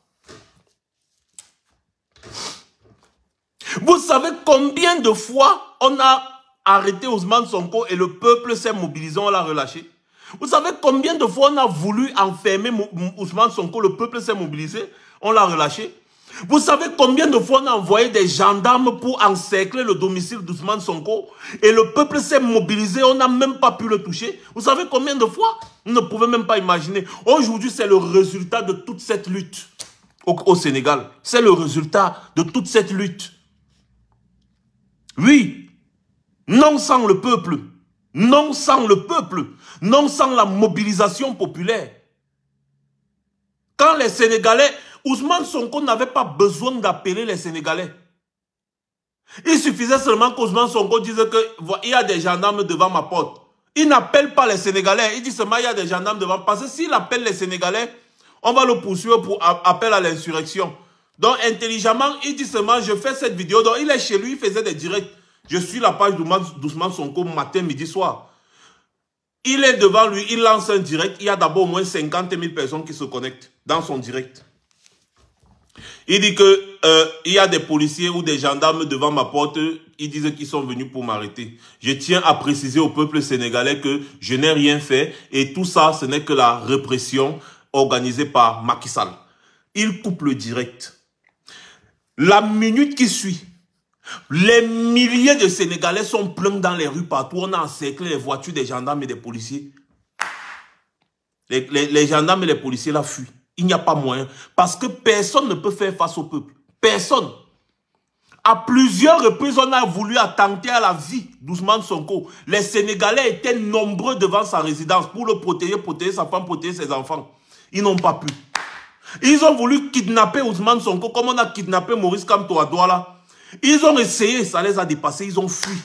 on a arrêté Ousmane Sonko et le peuple s'est mobilisé, on l'a relâché? Vous savez combien de fois on a voulu enfermer Ousmane Sonko, le peuple s'est mobilisé, on l'a relâché? Vous savez combien de fois on a envoyé des gendarmes pour encercler le domicile d'Ousmane Sonko et le peuple s'est mobilisé, on n'a même pas pu le toucher? Vous savez combien de fois? Vous ne pouvez même pas imaginer. Aujourd'hui, c'est le résultat de toute cette lutte au Sénégal. C'est le résultat de toute cette lutte. Oui, non sans le peuple. Non sans le peuple, non sans la mobilisation populaire. Quand les Sénégalais, Ousmane Sonko n'avait pas besoin d'appeler les Sénégalais. Il suffisait seulement qu'Ousmane Sonko dise qu'il y a des gendarmes devant ma porte. Il n'appelle pas les Sénégalais, il dit seulement il y a des gendarmes devant. Parce que s'il appelle les Sénégalais, on va le poursuivre pour appel à l'insurrection. Donc intelligemment, il dit seulement je fais cette vidéo. Donc il est chez lui, il faisait des directs. Je suis la page d'Ousmane Sonko matin, midi, soir. Il est devant lui, il lance un direct. Il y a d'abord au moins 50 000 personnes qui se connectent dans son direct. Il dit que il y a des policiers ou des gendarmes devant ma porte. Ils disent qu'ils sont venus pour m'arrêter. Je tiens à préciser au peuple sénégalais que je n'ai rien fait. Et tout ça, ce n'est que la répression organisée par Macky Sall. Il coupe le direct. La minute qui suit, les milliers de Sénégalais sont pleins dans les rues partout. On a encerclé les voitures des gendarmes et des policiers. Les gendarmes et les policiers la fuient. Il n'y a pas moyen. Parce que personne ne peut faire face au peuple. Personne. À plusieurs reprises, on a voulu attenter à la vie d'Ousmane Sonko. Les Sénégalais étaient nombreux devant sa résidence pour le protéger, protéger sa femme, protéger ses enfants. Ils n'ont pas pu. Ils ont voulu kidnapper Ousmane Sonko comme on a kidnappé Maurice Kamto à Douala. Ils ont essayé, ça les a dépassés, ils ont fui.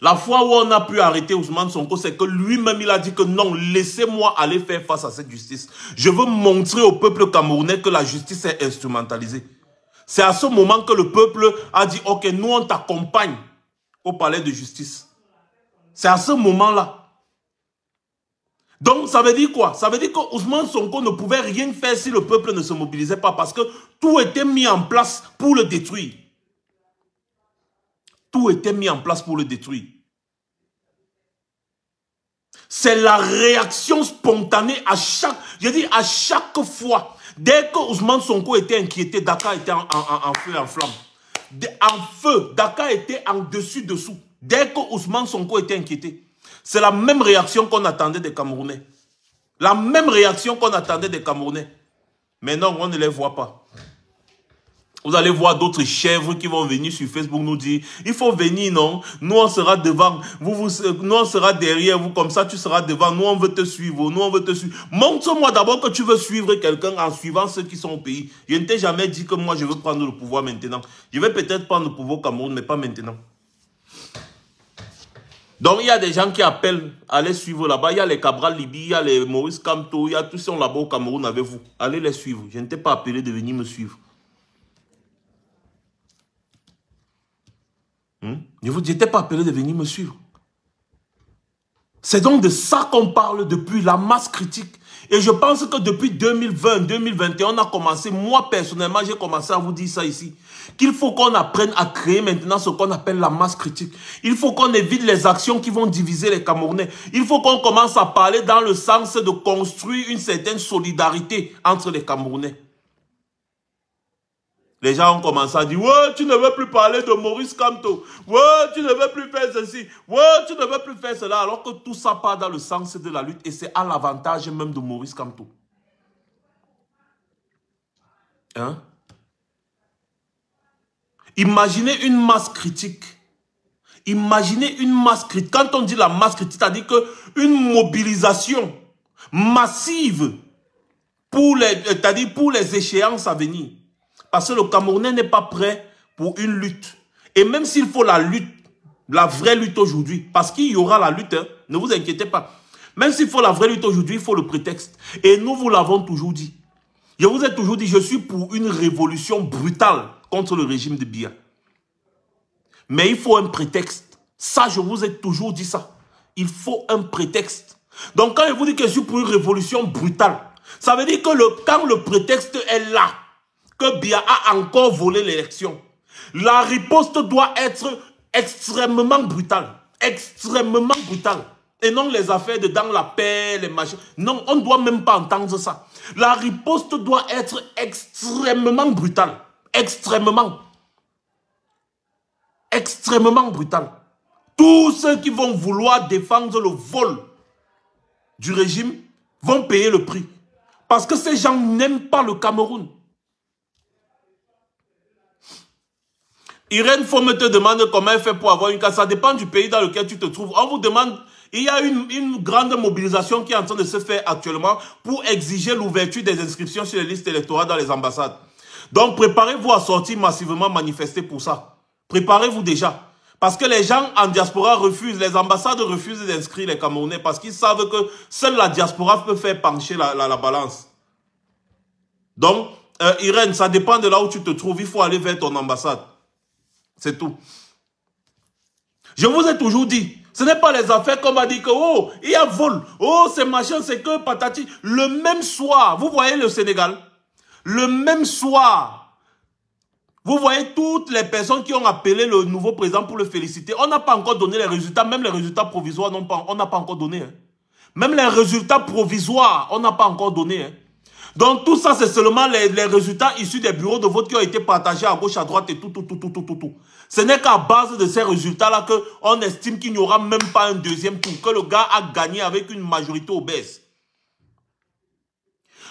La fois où on a pu arrêter Ousmane Sonko, c'est que lui-même, il a dit que non, laissez-moi aller faire face à cette justice. Je veux montrer au peuple camerounais que la justice est instrumentalisée. C'est à ce moment que le peuple a dit, ok, nous on t'accompagne au palais de justice. C'est à ce moment-là. Donc, ça veut dire quoi? Ça veut dire que Ousmane Sonko ne pouvait rien faire si le peuple ne se mobilisait pas parce que tout était mis en place pour le détruire. Tout était mis en place pour le détruire. C'est la réaction spontanée à chaque... Je dis à chaque fois. Dès que Ousmane Sonko était inquiété, Dakar était en feu et en flamme. En feu, Dakar était en dessus-dessous. Dès que Ousmane Sonko était inquiété. C'est la même réaction qu'on attendait des Camerounais. La même réaction qu'on attendait des Camerounais. Mais non, on ne les voit pas. Vous allez voir d'autres chèvres qui vont venir sur Facebook nous dire, il faut venir, non? Nous, on sera devant. Nous, on sera derrière vous. Comme ça, tu seras devant. Nous, on veut te suivre. Nous, on veut te suivre. Montre-moi d'abord que tu veux suivre quelqu'un en suivant ceux qui sont au pays. Je ne t'ai jamais dit que moi, je veux prendre le pouvoir maintenant. Je vais peut-être prendre le pouvoir au Cameroun, mais pas maintenant. Donc, il y a des gens qui appellent à les suivre là-bas. Il y a les Cabral Libi, il y a les Maurice Kamto, il y a tous ceux qui sont là-bas au Cameroun avec vous. Allez les suivre. Je ne t'ai pas appelé de venir me suivre. Je vous n'étais pas appelé de venir me suivre. C'est donc de ça qu'on parle depuis, la masse critique. Et je pense que depuis 2020, 2021, on a commencé, moi personnellement, j'ai commencé à vous dire ça ici, qu'il faut qu'on apprenne à créer maintenant ce qu'on appelle la masse critique. Il faut qu'on évite les actions qui vont diviser les Camerounais. Il faut qu'on commence à parler dans le sens de construire une certaine solidarité entre les Camerounais. Les gens ont commencé à dire, ouais, tu ne veux plus parler de Maurice Kamto. Ouais, tu ne veux plus faire ceci. Ouais, tu ne veux plus faire cela. Alors que tout ça part dans le sens de la lutte. Et c'est à l'avantage même de Maurice Kamto. Hein? Imaginez une masse critique. Imaginez une masse critique. Quand on dit la masse critique, c'est-à-dire qu'une mobilisation massive pour les échéances à venir. Parce que le Camerounais n'est pas prêt pour une lutte. Et même s'il faut la lutte, la vraie lutte aujourd'hui, parce qu'il y aura la lutte, hein, ne vous inquiétez pas. Même s'il faut la vraie lutte aujourd'hui, il faut le prétexte. Et nous vous l'avons toujours dit. Je vous ai toujours dit, je suis pour une révolution brutale contre le régime de Biya. Mais il faut un prétexte. Ça, je vous ai toujours dit ça. Il faut un prétexte. Donc quand je vous dis que je suis pour une révolution brutale, ça veut dire que quand le prétexte est là, que Biya a encore volé l'élection, la riposte doit être extrêmement brutale. Extrêmement brutale. Et non les affaires de dans la paix, les machins. Non, on ne doit même pas entendre ça. La riposte doit être extrêmement brutale. Extrêmement. Extrêmement brutale. Tous ceux qui vont vouloir défendre le vol du régime vont payer le prix. Parce que ces gens n'aiment pas le Cameroun. Irène Fome te demande comment elle fait pour avoir une carte. Ça dépend du pays dans lequel tu te trouves. On vous demande, il y a une grande mobilisation qui est en train de se faire actuellement pour exiger l'ouverture des inscriptions sur les listes électorales dans les ambassades. Donc préparez-vous à sortir massivement manifester pour ça. Préparez-vous déjà. Parce que les gens en diaspora refusent, les ambassades refusent d'inscrire les Camerounais parce qu'ils savent que seule la diaspora peut faire pencher la balance. Donc, Irène, ça dépend de là où tu te trouves. Il faut aller vers ton ambassade. C'est tout. Je vous ai toujours dit, ce n'est pas les affaires qu'on m'a dit que, oh, il y a vol, oh, c'est machin, c'est que patati. Le même soir, vous voyez le Sénégal, le même soir, vous voyez toutes les personnes qui ont appelé le nouveau président pour le féliciter. On n'a pas encore donné les résultats, même les résultats provisoires, on n'a pas encore donné. Hein. Même les résultats provisoires, on n'a pas encore donné. Hein. Donc tout ça, c'est seulement les résultats issus des bureaux de vote qui ont été partagés à gauche, à droite et tout. Ce n'est qu'à base de ces résultats-là qu'on estime qu'il n'y aura même pas un deuxième tour, que le gars a gagné avec une majorité obèse.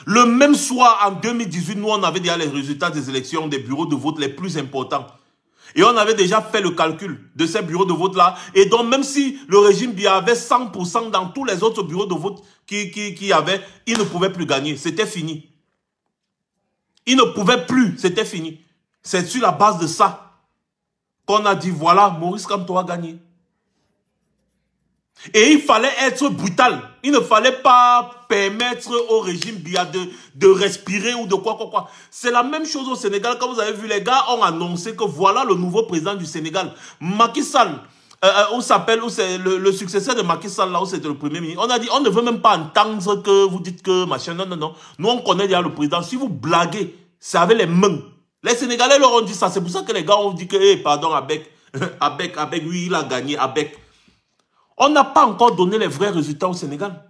Le même soir, en 2018, nous, on avait déjà les résultats des élections des bureaux de vote les plus importants. Et on avait déjà fait le calcul de ces bureaux de vote-là. Et donc, même si le régime Biya avait 100% dans tous les autres bureaux de vote qu'il y avait, il ne pouvait plus gagner. C'était fini. Il ne pouvait plus. C'était fini. C'est sur la base de ça qu'on a dit, voilà, Maurice Kamto a gagné. Et il fallait être brutal. Il ne fallait pas permettre au régime Biya de respirer ou de quoi. C'est la même chose au Sénégal. Comme vous avez vu, les gars ont annoncé que voilà le nouveau président du Sénégal. Macky Sall, où c'est le successeur de Macky Sall, là où c'était le premier ministre. On a dit, on ne veut même pas entendre que vous dites que machin. Non. Nous, on connaît déjà le président. Si vous blaguez, c'est avec les mains. Les Sénégalais leur ont dit ça. C'est pour ça que les gars ont dit que, hey, pardon, Abek, oui, il a gagné, Abek. On n'a pas encore donné les vrais résultats au Sénégal.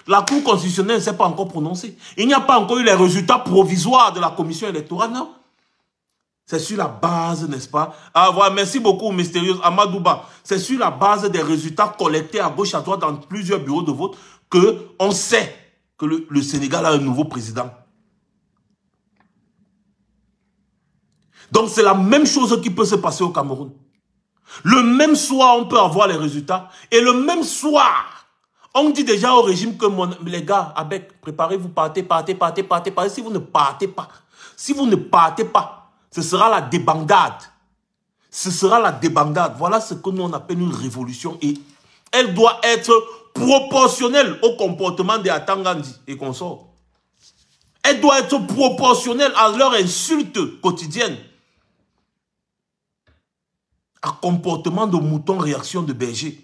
La Cour constitutionnelle ne s'est pas encore prononcée. Il n'y a pas encore eu les résultats provisoires de la commission électorale, non. C'est sur la base, n'est-ce pas? Ah, voilà, merci beaucoup, mystérieuse Amadouba. C'est sur la base des résultats collectés à gauche, à droite, dans plusieurs bureaux de vote, qu'on sait que le Sénégal a un nouveau président. Donc c'est la même chose qui peut se passer au Cameroun. Le même soir, on peut avoir les résultats. Et le même soir, on dit déjà au régime que les gars, avec, préparez-vous, partez. Si vous ne partez pas, ce sera la débandade. Ce sera la débandade. Voilà ce que nous on appelle une révolution. Et elle doit être proportionnelle au comportement des Atangandi et consorts. Elle doit être proportionnelle à leur insulte quotidienne. Un comportement de mouton, réaction de berger.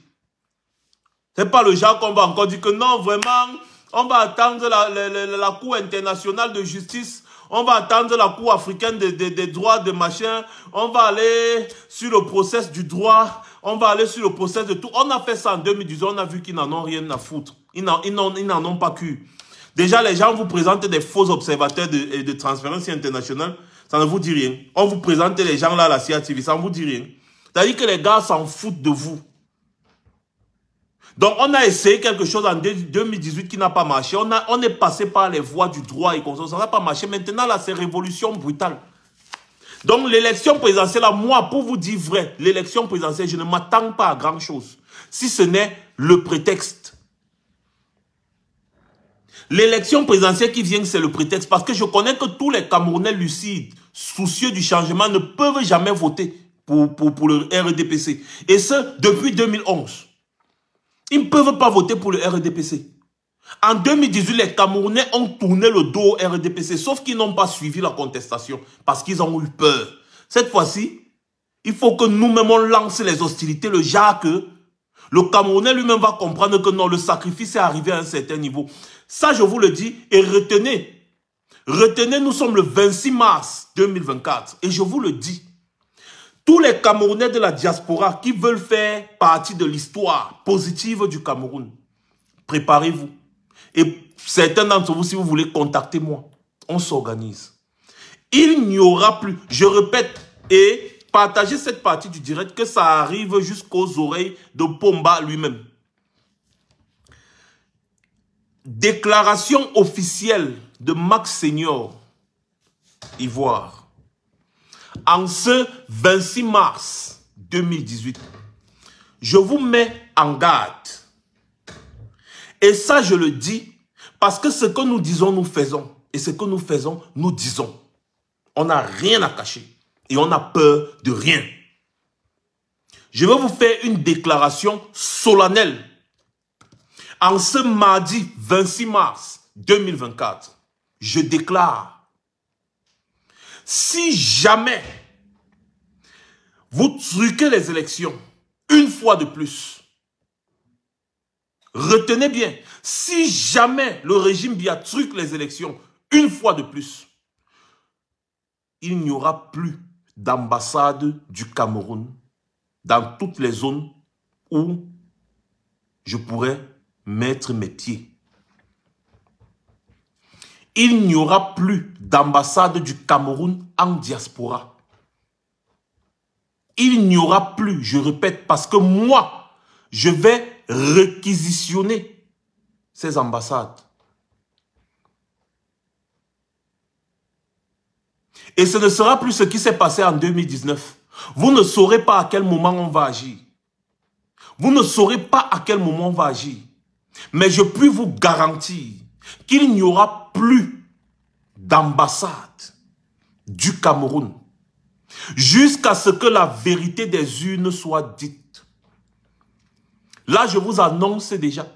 Ce n'est pas le genre qu'on va encore dire que non, vraiment, on va attendre la Cour internationale de justice, on va attendre la Cour africaine des droits de machin, on va aller sur le process du droit, on va aller sur le process de tout. On a fait ça en 2018, on a vu qu'ils n'en ont rien à foutre. Ils n'en ont pas cru. Déjà, les gens vous présentent des faux observateurs de Transparency International, ça ne vous dit rien. On vous présente les gens là à la CIA TV, ça ne vous dit rien. C'est-à-dire que les gars s'en foutent de vous. Donc, on a essayé quelque chose en 2018 qui n'a pas marché. On est passé par les voies du droit et comme ça n'a pas marché. Maintenant, là, c'est révolution brutale. Donc, l'élection présidentielle, là, moi, pour vous dire vrai, l'élection présidentielle, je ne m'attends pas à grand-chose. Si ce n'est le prétexte. L'élection présidentielle qui vient, c'est le prétexte. Parce que je connais que tous les Camerounais lucides, soucieux du changement, ne peuvent jamais voter pour le RDPC. Et ce, depuis 2011. Ils ne peuvent pas voter pour le RDPC. En 2018, les Camerounais ont tourné le dos au RDPC, sauf qu'ils n'ont pas suivi la contestation, parce qu'ils ont eu peur. Cette fois-ci, il faut que nous-mêmes on lance les hostilités, le genre que le Camerounais lui-même va comprendre que non, le sacrifice est arrivé à un certain niveau. Ça, je vous le dis, et retenez. Retenez, nous sommes le 26 mars 2024, et je vous le dis. Tous les Camerounais de la diaspora qui veulent faire partie de l'histoire positive du Cameroun, préparez-vous. Et certains d'entre vous, si vous voulez, contactez-moi. On s'organise. Il n'y aura plus, je répète, et partagez cette partie du direct, que ça arrive jusqu'aux oreilles de Pomba lui-même. Déclaration officielle de Max Senior, Ivoire. En ce 26 mars 2018, je vous mets en garde. Et ça, je le dis parce que ce que nous disons, nous faisons. Et ce que nous faisons, nous disons. On n'a rien à cacher. Et on a peur de rien. Je vais vous faire une déclaration solennelle. En ce mardi 26 mars 2024, je déclare. Si jamais vous truquez les élections une fois de plus, retenez bien, si jamais le régime Biya truque les élections une fois de plus, il n'y aura plus d'ambassade du Cameroun dans toutes les zones où je pourrais mettre mes pieds. Il n'y aura plus d'ambassade du Cameroun en diaspora. Il n'y aura plus, je répète, parce que moi, je vais réquisitionner ces ambassades. Et ce ne sera plus ce qui s'est passé en 2019. Vous ne saurez pas à quel moment on va agir. Vous ne saurez pas à quel moment on va agir. Mais je puis vous garantir qu'il n'y aura plus d'ambassade du Cameroun jusqu'à ce que la vérité des urnes soit dite. Là, je vous annonce déjà.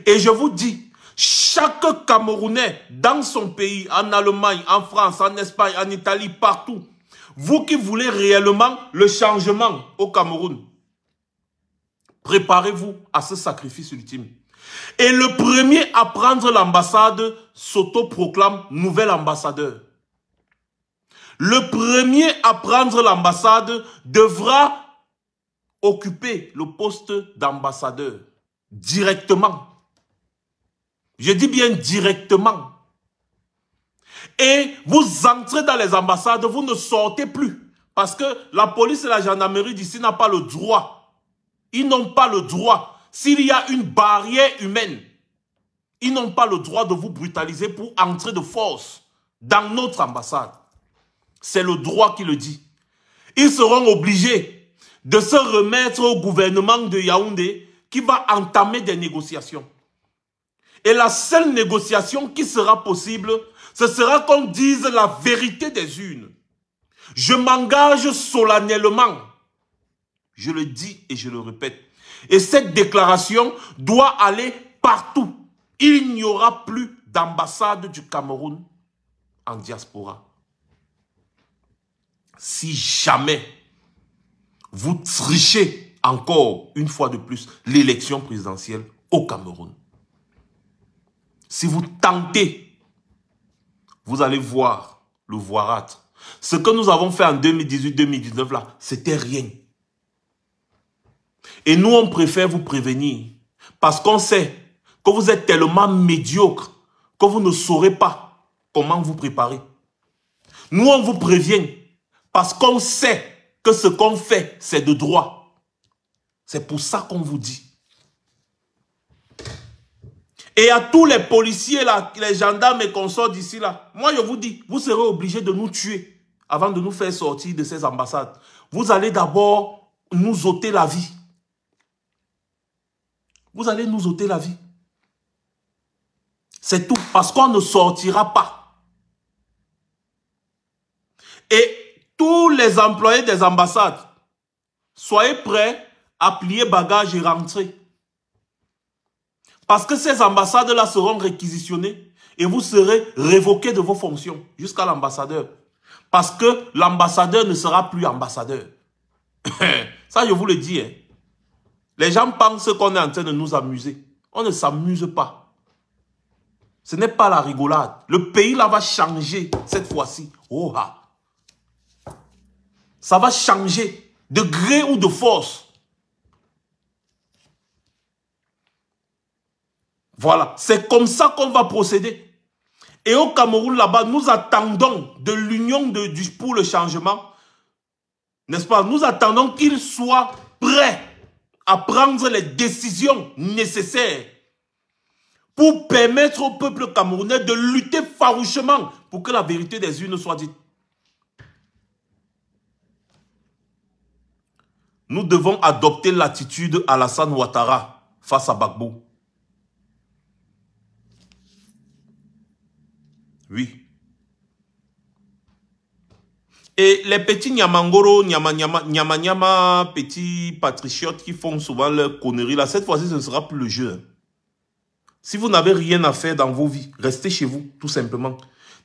Et je vous dis, chaque Camerounais dans son pays, en Allemagne, en France, en Espagne, en Italie, partout, vous qui voulez réellement le changement au Cameroun, préparez-vous à ce sacrifice ultime. Et le premier à prendre l'ambassade s'autoproclame nouvel ambassadeur. Le premier à prendre l'ambassade devra occuper le poste d'ambassadeur directement. Je dis bien directement. Et vous entrez dans les ambassades, vous ne sortez plus. Parce que la police et la gendarmerie d'ici n'ont pas le droit. Ils n'ont pas le droit. S'il y a une barrière humaine, ils n'ont pas le droit de vous brutaliser pour entrer de force dans notre ambassade. C'est le droit qui le dit. Ils seront obligés de se remettre au gouvernement de Yaoundé qui va entamer des négociations. Et la seule négociation qui sera possible, ce sera qu'on dise la vérité des urnes. Je m'engage solennellement. Je le dis et je le répète. Et cette déclaration doit aller partout. Il n'y aura plus d'ambassade du Cameroun en diaspora. Si jamais vous trichez encore une fois de plus l'élection présidentielle au Cameroun, si vous tentez, vous allez voir le voirâtre. Ce que nous avons fait en 2018-2019 là, c'était rien. Et nous, on préfère vous prévenir parce qu'on sait que vous êtes tellement médiocre que vous ne saurez pas comment vous préparer. Nous, on vous prévient parce qu'on sait que ce qu'on fait, c'est de droit. C'est pour ça qu'on vous dit. Et à tous les policiers, là, les gendarmes et consorts d'ici, là, moi je vous dis, vous serez obligés de nous tuer avant de nous faire sortir de ces ambassades. Vous allez d'abord nous ôter la vie. Vous allez nous ôter la vie. C'est tout, parce qu'on ne sortira pas. Et tous les employés des ambassades, soyez prêts à plier bagages et rentrer. Parce que ces ambassades-là seront réquisitionnées et vous serez révoqués de vos fonctions jusqu'à l'ambassadeur. Parce que l'ambassadeur ne sera plus ambassadeur. Ça, je vous le dis. Hein. Les gens pensent qu'on est en train de nous amuser. On ne s'amuse pas. Ce n'est pas la rigolade. Le pays là va changer cette fois-ci. Oh ah. Ça va changer de gré ou de force. Voilà, c'est comme ça qu'on va procéder. Et au Cameroun, là-bas, nous attendons de l'union pour le changement, n'est-ce pas? Nous attendons qu'il soit prêt à prendre les décisions nécessaires pour permettre au peuple camerounais de lutter farouchement pour que la vérité des urnes soit dite. Nous devons adopter l'attitude Alassane Ouattara face à Gbagbo. Oui. Et les petits Nyamangoro, Nyama, petits patriotes qui font souvent leurs conneries là, cette fois-ci, ce ne sera plus le jeu. Si vous n'avez rien à faire dans vos vies, restez chez vous, tout simplement.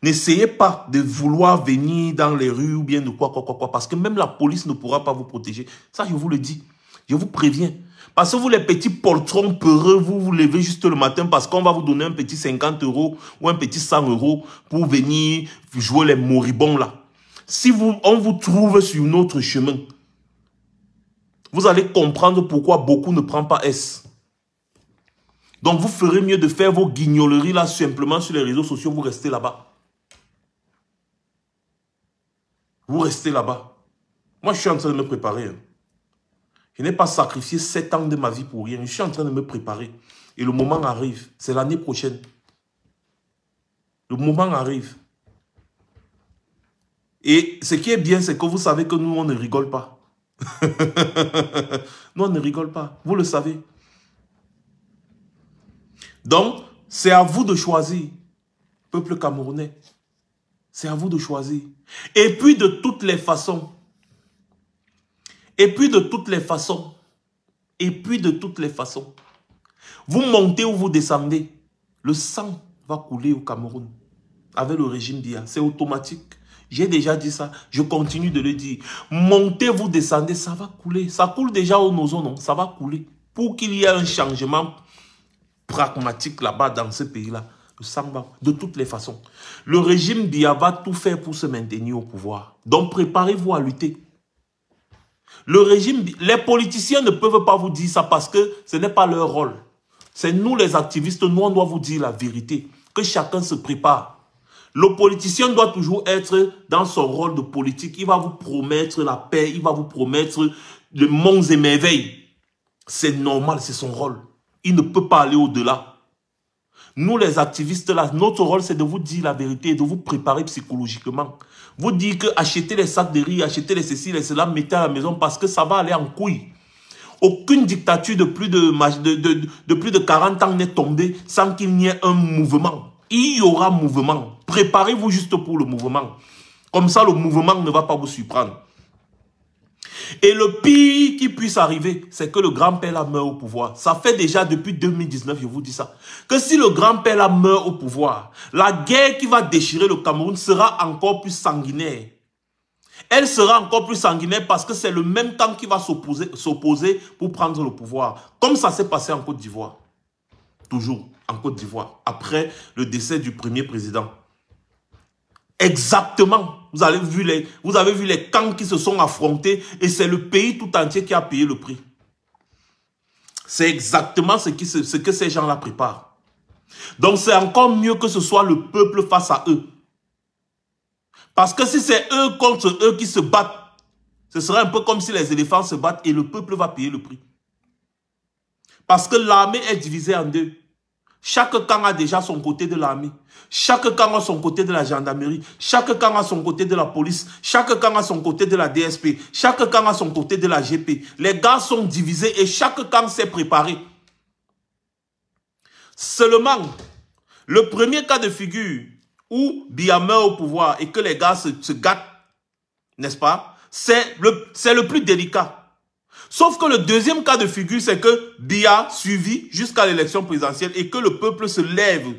N'essayez pas de vouloir venir dans les rues ou bien de quoi, parce que même la police ne pourra pas vous protéger. Ça, je vous le dis. Je vous préviens. Parce que vous, les petits poltrons peureux, vous vous levez juste le matin parce qu'on va vous donner un petit 50 € ou un petit 100 € pour venir jouer les moribonds là. Si on vous trouve sur notre chemin, vous allez comprendre pourquoi beaucoup ne prennent pas S. Donc vous ferez mieux de faire vos guignoleries là simplement sur les réseaux sociaux, vous restez là-bas. Vous restez là-bas. Moi, je suis en train de me préparer. Hein. Je n'ai pas sacrifié 7 ans de ma vie pour rien. Je suis en train de me préparer. Et le moment arrive. C'est l'année prochaine. Le moment arrive. Et ce qui est bien, c'est que vous savez que nous, on ne rigole pas. Nous, on ne rigole pas. Vous le savez. Donc, c'est à vous de choisir, peuple camerounais. C'est à vous de choisir. Et puis de toutes les façons, vous montez ou vous descendez, le sang va couler au Cameroun avec le régime d'IA. C'est automatique. J'ai déjà dit ça, je continue de le dire. Montez, vous descendez, ça va couler. Ça coule déjà au Nozo, non? Ça va couler. Pour qu'il y ait un changement pragmatique là-bas dans ce pays-là. Le sang va, de toutes les façons. Le régime d'IA va tout faire pour se maintenir au pouvoir. Donc préparez-vous à lutter. Le régime, les politiciens ne peuvent pas vous dire ça parce que ce n'est pas leur rôle. C'est nous les activistes, nous on doit vous dire la vérité. Que chacun se prépare. Le politicien doit toujours être dans son rôle de politique. Il va vous promettre la paix, il va vous promettre de monts et merveilles. C'est normal, c'est son rôle. Il ne peut pas aller au-delà. Nous, les activistes, là, notre rôle, c'est de vous dire la vérité et de vous préparer psychologiquement. Vous dire que achetez les sacs de riz, achetez les ceci, les cela, mettez à la maison parce que ça va aller en couille. Aucune dictature de plus de 40 ans n'est tombée sans qu'il n'y ait un mouvement. Il y aura mouvement. Préparez-vous juste pour le mouvement. Comme ça, le mouvement ne va pas vous surprendre. Et le pire qui puisse arriver, c'est que le grand-père là meurt au pouvoir. Ça fait déjà depuis 2019, je vous dis ça, que si le grand-père là meurt au pouvoir, la guerre qui va déchirer le Cameroun sera encore plus sanguinaire. Elle sera encore plus sanguinaire parce que c'est le même camp qui va s'opposer pour prendre le pouvoir. Comme ça s'est passé en Côte d'Ivoire. Toujours en Côte d'Ivoire. Après le décès du premier président. Exactement. Vous avez vu les camps qui se sont affrontés et c'est le pays tout entier qui a payé le prix. C'est exactement ce que ces gens-là préparent. Donc c'est encore mieux que ce soit le peuple face à eux. Parce que si c'est eux contre eux qui se battent, ce serait un peu comme si les éléphants se battent et le peuple va payer le prix. Parce que l'armée est divisée en deux. Chaque camp a déjà son côté de l'armée. Chaque camp a son côté de la gendarmerie. Chaque camp a son côté de la police. Chaque camp a son côté de la DSP. Chaque camp a son côté de la GP. Les gars sont divisés et chaque camp s'est préparé. Seulement, le premier cas de figure où Biya meurt au pouvoir et que les gars se gâtent, n'est-ce pas? C'est le plus délicat. Sauf que le deuxième cas de figure, c'est que Biya suivi jusqu'à l'élection présidentielle et que le peuple se lève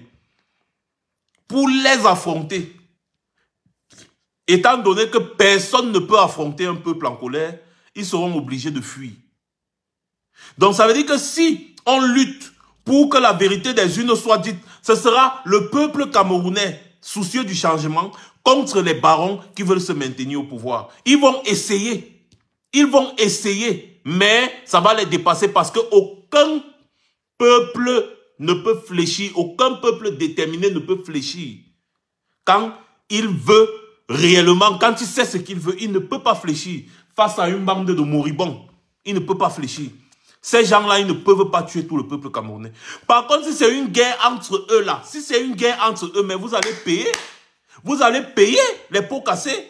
pour les affronter. Étant donné que personne ne peut affronter un peuple en colère, ils seront obligés de fuir. Donc ça veut dire que si on lutte pour que la vérité des unes soit dite, ce sera le peuple camerounais soucieux du changement contre les barons qui veulent se maintenir au pouvoir. Ils vont essayer. Ils vont essayer, mais ça va les dépasser parce qu'aucun peuple ne peut fléchir, aucun peuple déterminé ne peut fléchir. Quand il veut réellement, quand il sait ce qu'il veut, il ne peut pas fléchir face à une bande de moribonds. Il ne peut pas fléchir. Ces gens-là, ils ne peuvent pas tuer tout le peuple camerounais. Par contre, si c'est une guerre entre eux là, si c'est une guerre entre eux, mais vous allez payer les pots cassés.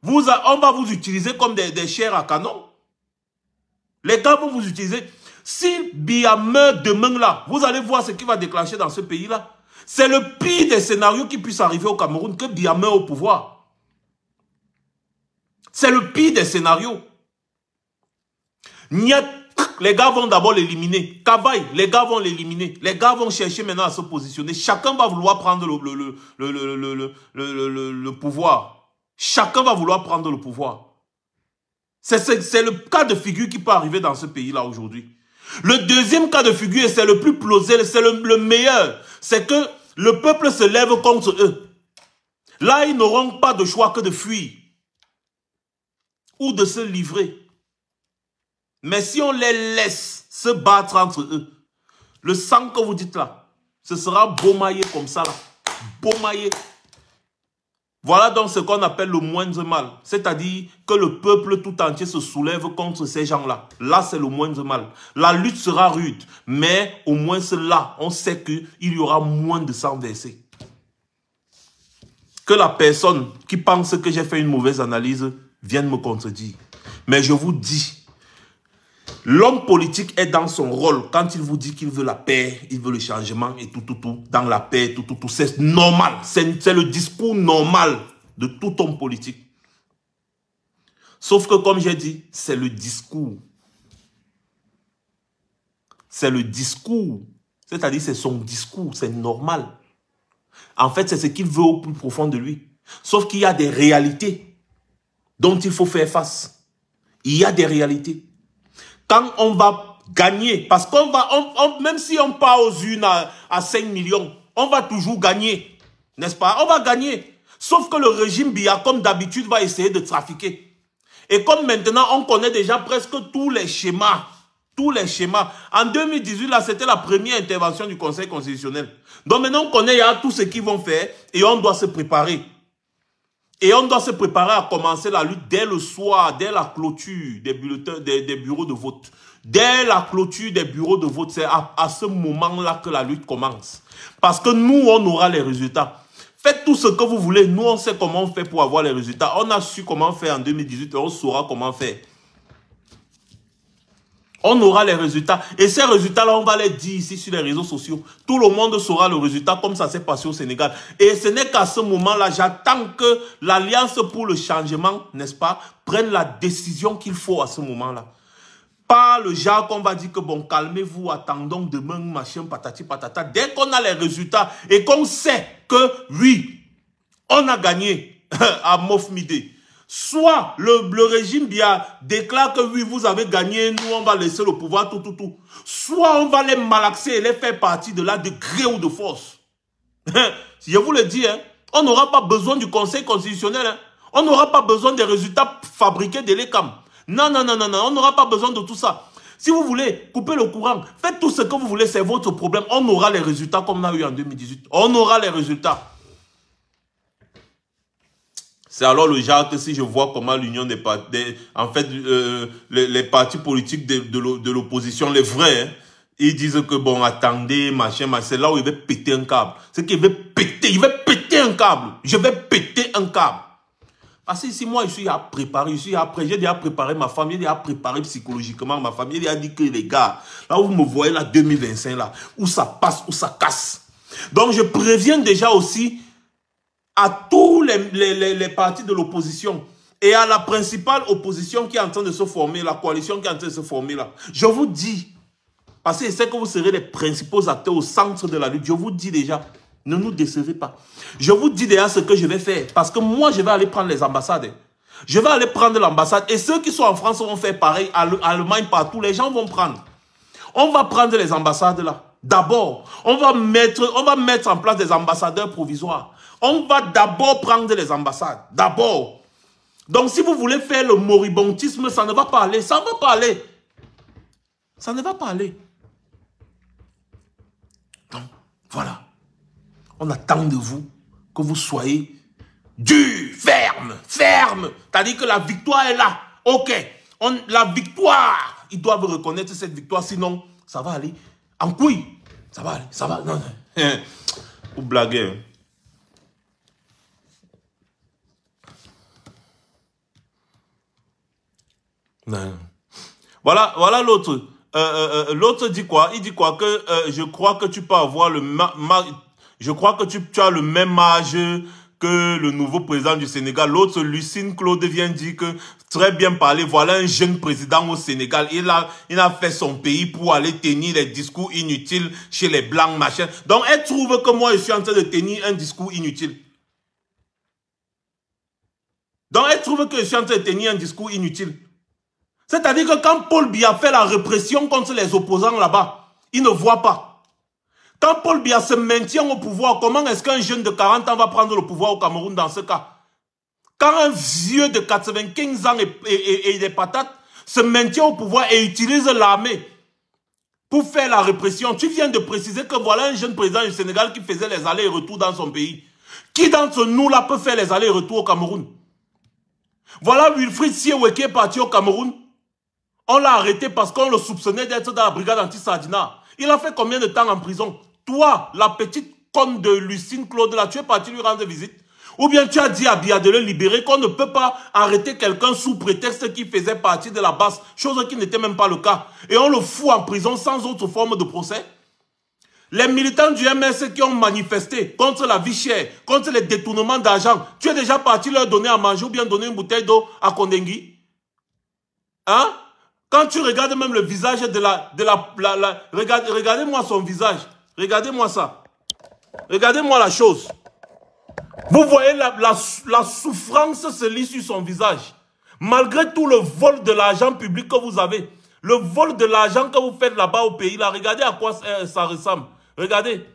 On va vous utiliser comme des chairs à canon. Les gars vont vous utiliser. Si Biya meurt demain là, vous allez voir ce qui va déclencher dans ce pays-là. C'est le pire des scénarios qui puisse arriver au Cameroun, que Biya meurt au pouvoir. C'est le pire des scénarios. Les gars vont d'abord l'éliminer. Kavaï, les gars vont l'éliminer. Les gars vont chercher maintenant à se positionner. Chacun va vouloir prendre le pouvoir. Chacun va vouloir prendre le pouvoir. C'est le cas de figure qui peut arriver dans ce pays-là aujourd'hui. Le deuxième cas de figure, et c'est le plus plausible, c'est le meilleur, c'est que le peuple se lève contre eux. Là, ils n'auront pas de choix que de fuir ou de se livrer. Mais si on les laisse se battre entre eux, le sang que vous dites là, ce sera baumaillé comme ça là. Baumaillé. Voilà donc ce qu'on appelle le moindre mal. C'est-à-dire que le peuple tout entier se soulève contre ces gens-là. Là, c'est le moindre mal. La lutte sera rude, mais au moins là, on sait qu'il y aura moins de sang versé. Que la personne qui pense que j'ai fait une mauvaise analyse vienne me contredire. Mais je vous dis, l'homme politique est dans son rôle. Quand il vous dit qu'il veut la paix, il veut le changement et tout, dans la paix, tout, c'est normal. C'est le discours normal de tout homme politique. Sauf que, comme j'ai dit, c'est le discours. C'est le discours. C'est-à-dire, c'est son discours, c'est normal. En fait, c'est ce qu'il veut au plus profond de lui. Sauf qu'il y a des réalités dont il faut faire face. Il y a des réalités. Quand on va gagner, parce qu'on va, même si on part aux unes à 5 millions, on va toujours gagner, n'est-ce pas? On va gagner. Sauf que le régime Biya, comme d'habitude, va essayer de trafiquer. Et comme maintenant, on connaît déjà presque tous les schémas. Tous les schémas. En 2018, là, c'était la première intervention du Conseil constitutionnel. Donc maintenant, on connaît tout ce qu'ils vont faire et on doit se préparer. Et on doit se préparer à commencer la lutte dès le soir, dès la clôture des bulletins, des bureaux de vote. Dès la clôture des bureaux de vote, c'est à ce moment-là que la lutte commence. Parce que nous, on aura les résultats. Faites tout ce que vous voulez. Nous, on sait comment on fait pour avoir les résultats. On a su comment faire en 2018 et on saura comment faire. On aura les résultats. Et ces résultats-là, on va les dire ici sur les réseaux sociaux. Tout le monde saura le résultat comme ça s'est passé au Sénégal. Et ce n'est qu'à ce moment-là, j'attends que l'Alliance pour le changement, n'est-ce pas, prenne la décision qu'il faut à ce moment-là. Pas le genre qu'on va dire que bon, calmez-vous, attendons demain, machin, patati patata. Dès qu'on a les résultats et qu'on sait que oui, on a gagné à Mofmide. Soit le régime bien déclare que oui, vous avez gagné, nous on va laisser le pouvoir, tout. Soit on va les malaxer et les faire partie de là de gré ou de force. Je vous le dis, hein, on n'aura pas besoin du Conseil constitutionnel. Hein. On n'aura pas besoin des résultats fabriqués de l'ECAM. Non, on n'aura pas besoin de tout ça. Si vous voulez couper le courant, faites tout ce que vous voulez, c'est votre problème. On aura les résultats comme on a eu en 2018. On aura les résultats. C'est alors le genre que si je vois comment l'union des partis, en fait, les partis politiques de l'opposition, les vrais, hein, ils disent que bon, attendez, machin, c'est là où il va péter un câble. C'est qu'il va péter un câble. Je vais péter un câble. Parce que ici, moi, je suis à préparer, j'ai déjà préparé ma famille, j'ai déjà préparé psychologiquement ma famille, j'ai déjà dit que les gars, là où vous me voyez, là, 2025, là, où ça passe, où ça casse. Donc, je préviens déjà aussi à tous les partis de l'opposition et à la principale opposition qui est en train de se former, la coalition qui est en train de se former là. Je vous dis, parce que je sais que vous serez les principaux acteurs au centre de la lutte, je vous dis déjà, ne nous décevez pas. Je vous dis déjà ce que je vais faire, parce que moi je vais aller prendre les ambassades. Je vais aller prendre l'ambassade et ceux qui sont en France vont faire pareil, Allemagne, partout, les gens vont prendre. On va prendre les ambassades là. D'abord, on va mettre en place des ambassadeurs provisoires. On va d'abord prendre les ambassades. D'abord. Donc, si vous voulez faire le moribondisme, ça ne va pas aller. Ça ne va pas aller. Ça ne va pas aller. Donc, voilà. On attend de vous que vous soyez dur, ferme. C'est-à-dire que la victoire est là. Ok. La victoire, ils doivent reconnaître cette victoire. Sinon, ça va aller en couille. Ça va aller. Ça va. Non. Vous blaguez. Non. Voilà l'autre. L'autre dit quoi? Il dit quoi? Que je crois que tu peux avoir je crois que tu as le même âge que le nouveau président du Sénégal. L'autre, Lucine Claude, vient dire que très bien parlé. Voilà un jeune président au Sénégal. Il a fait son pays pour aller tenir les discours inutiles chez les blancs, machin. Donc, elle trouve que moi, je suis en train de tenir un discours inutile. Donc, elle trouve que je suis en train de tenir un discours inutile. C'est-à-dire que quand Paul Biya fait la répression contre les opposants là-bas, il ne voit pas. Quand Paul Biya se maintient au pouvoir, comment est-ce qu'un jeune de 40 ans va prendre le pouvoir au Cameroun dans ce cas? Quand un vieux de 95 ans et des patates se maintient au pouvoir et utilise l'armée pour faire la répression, tu viens de préciser que voilà un jeune président du Sénégal qui faisait les allers et retours dans son pays. Qui d'entre nous là peut faire les allers et retours au Cameroun? Voilà Wilfried Siewé qui est parti au Cameroun. On l'a arrêté parce qu'on le soupçonnait d'être dans la brigade anti-Sardina. Il a fait combien de temps en prison? Toi, la petite conne de Lucine Claude, là, tu es parti lui rendre visite? Ou bien tu as dit à Biya de le libérer qu'on ne peut pas arrêter quelqu'un sous prétexte qu'il faisait partie de la base, chose qui n'était même pas le cas. Et on le fout en prison sans autre forme de procès? Les militants du MS qui ont manifesté contre la vie chère, contre les détournements d'argent, tu es déjà parti leur donner à manger ou bien donner une bouteille d'eau à Kondengui? Hein? Quand tu regardes même le visage regardez-moi son visage. Regardez-moi ça. Regardez-moi la chose. Vous voyez la souffrance se lit sur son visage. Malgré tout le vol de l'argent public que vous avez. Le vol de l'argent que vous faites là-bas au pays. Là, regardez à quoi ça ressemble. Regardez.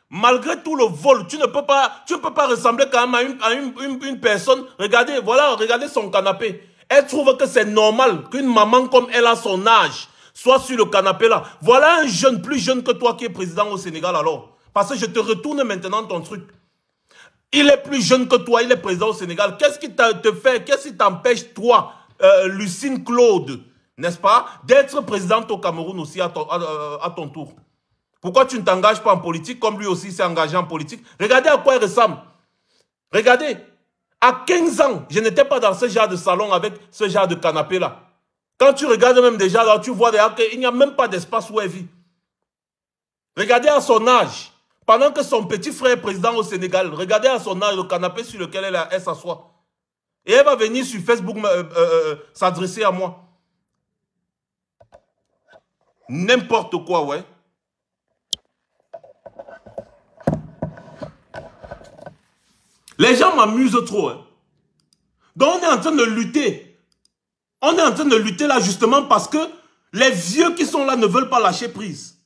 Malgré tout le vol, tu ne peux pas ressembler quand même à une personne. Regardez, voilà, regardez son canapé. Elle trouve que c'est normal qu'une maman comme elle a son âge soit sur le canapé là. Voilà un jeune, plus jeune que toi qui est président au Sénégal alors. Parce que je te retourne maintenant ton truc. Il est plus jeune que toi, il est président au Sénégal. Qu'est-ce qui te fait, qu'est-ce qui t'empêche toi, Lucine Claude, n'est-ce pas, d'être président au Cameroun aussi à ton tour. Pourquoi tu ne t'engages pas en politique comme lui aussi s'est engagé en politique? Regardez à quoi il ressemble. Regardez. À 15 ans, je n'étais pas dans ce genre de salon avec ce genre de canapé là. Quand tu regardes même déjà là, tu vois qu'il n'y a même pas d'espace où elle vit. Regardez à son âge. Pendant que son petit frère est président au Sénégal, regardez à son âge le canapé sur lequel elle s'assoit. Et elle va venir sur Facebook s'adresser à moi. N'importe quoi, ouais. Les gens m'amusent trop. Hein. Donc on est en train de lutter. On est en train de lutter là justement parce que les vieux qui sont là ne veulent pas lâcher prise.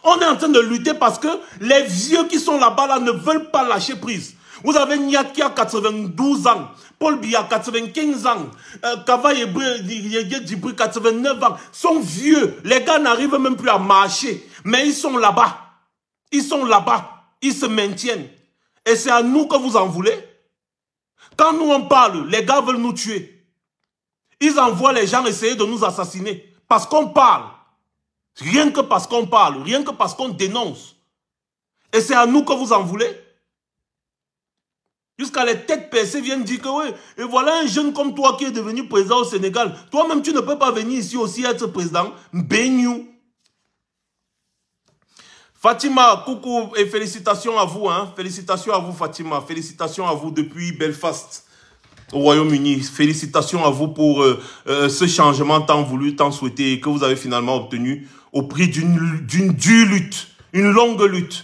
On est en train de lutter parce que les vieux qui sont là-bas là ne veulent pas lâcher prise. Vous avez Niat qui a 92 ans, Paul Biya 95 ans, Kava Djibri 89 ans. Sont vieux. Les gars n'arrivent même plus à marcher. Mais ils sont là-bas. Ils sont là-bas. Ils se maintiennent. Et c'est à nous que vous en voulez. Quand nous on parle, les gars veulent nous tuer. Ils envoient les gens essayer de nous assassiner. Parce qu'on parle. Rien que parce qu'on parle. Rien que parce qu'on dénonce. Et c'est à nous que vous en voulez. Jusqu'à les têtes percées viennent dire que oui, et voilà un jeune comme toi qui est devenu président au Sénégal. Toi-même, tu ne peux pas venir ici aussi être président. Beignou. Fatima, coucou et félicitations à vous. Hein. Félicitations à vous, Fatima. Félicitations à vous depuis Belfast, au Royaume-Uni. Félicitations à vous pour ce changement tant voulu, tant souhaité, que vous avez finalement obtenu au prix d'une dure lutte, une longue lutte.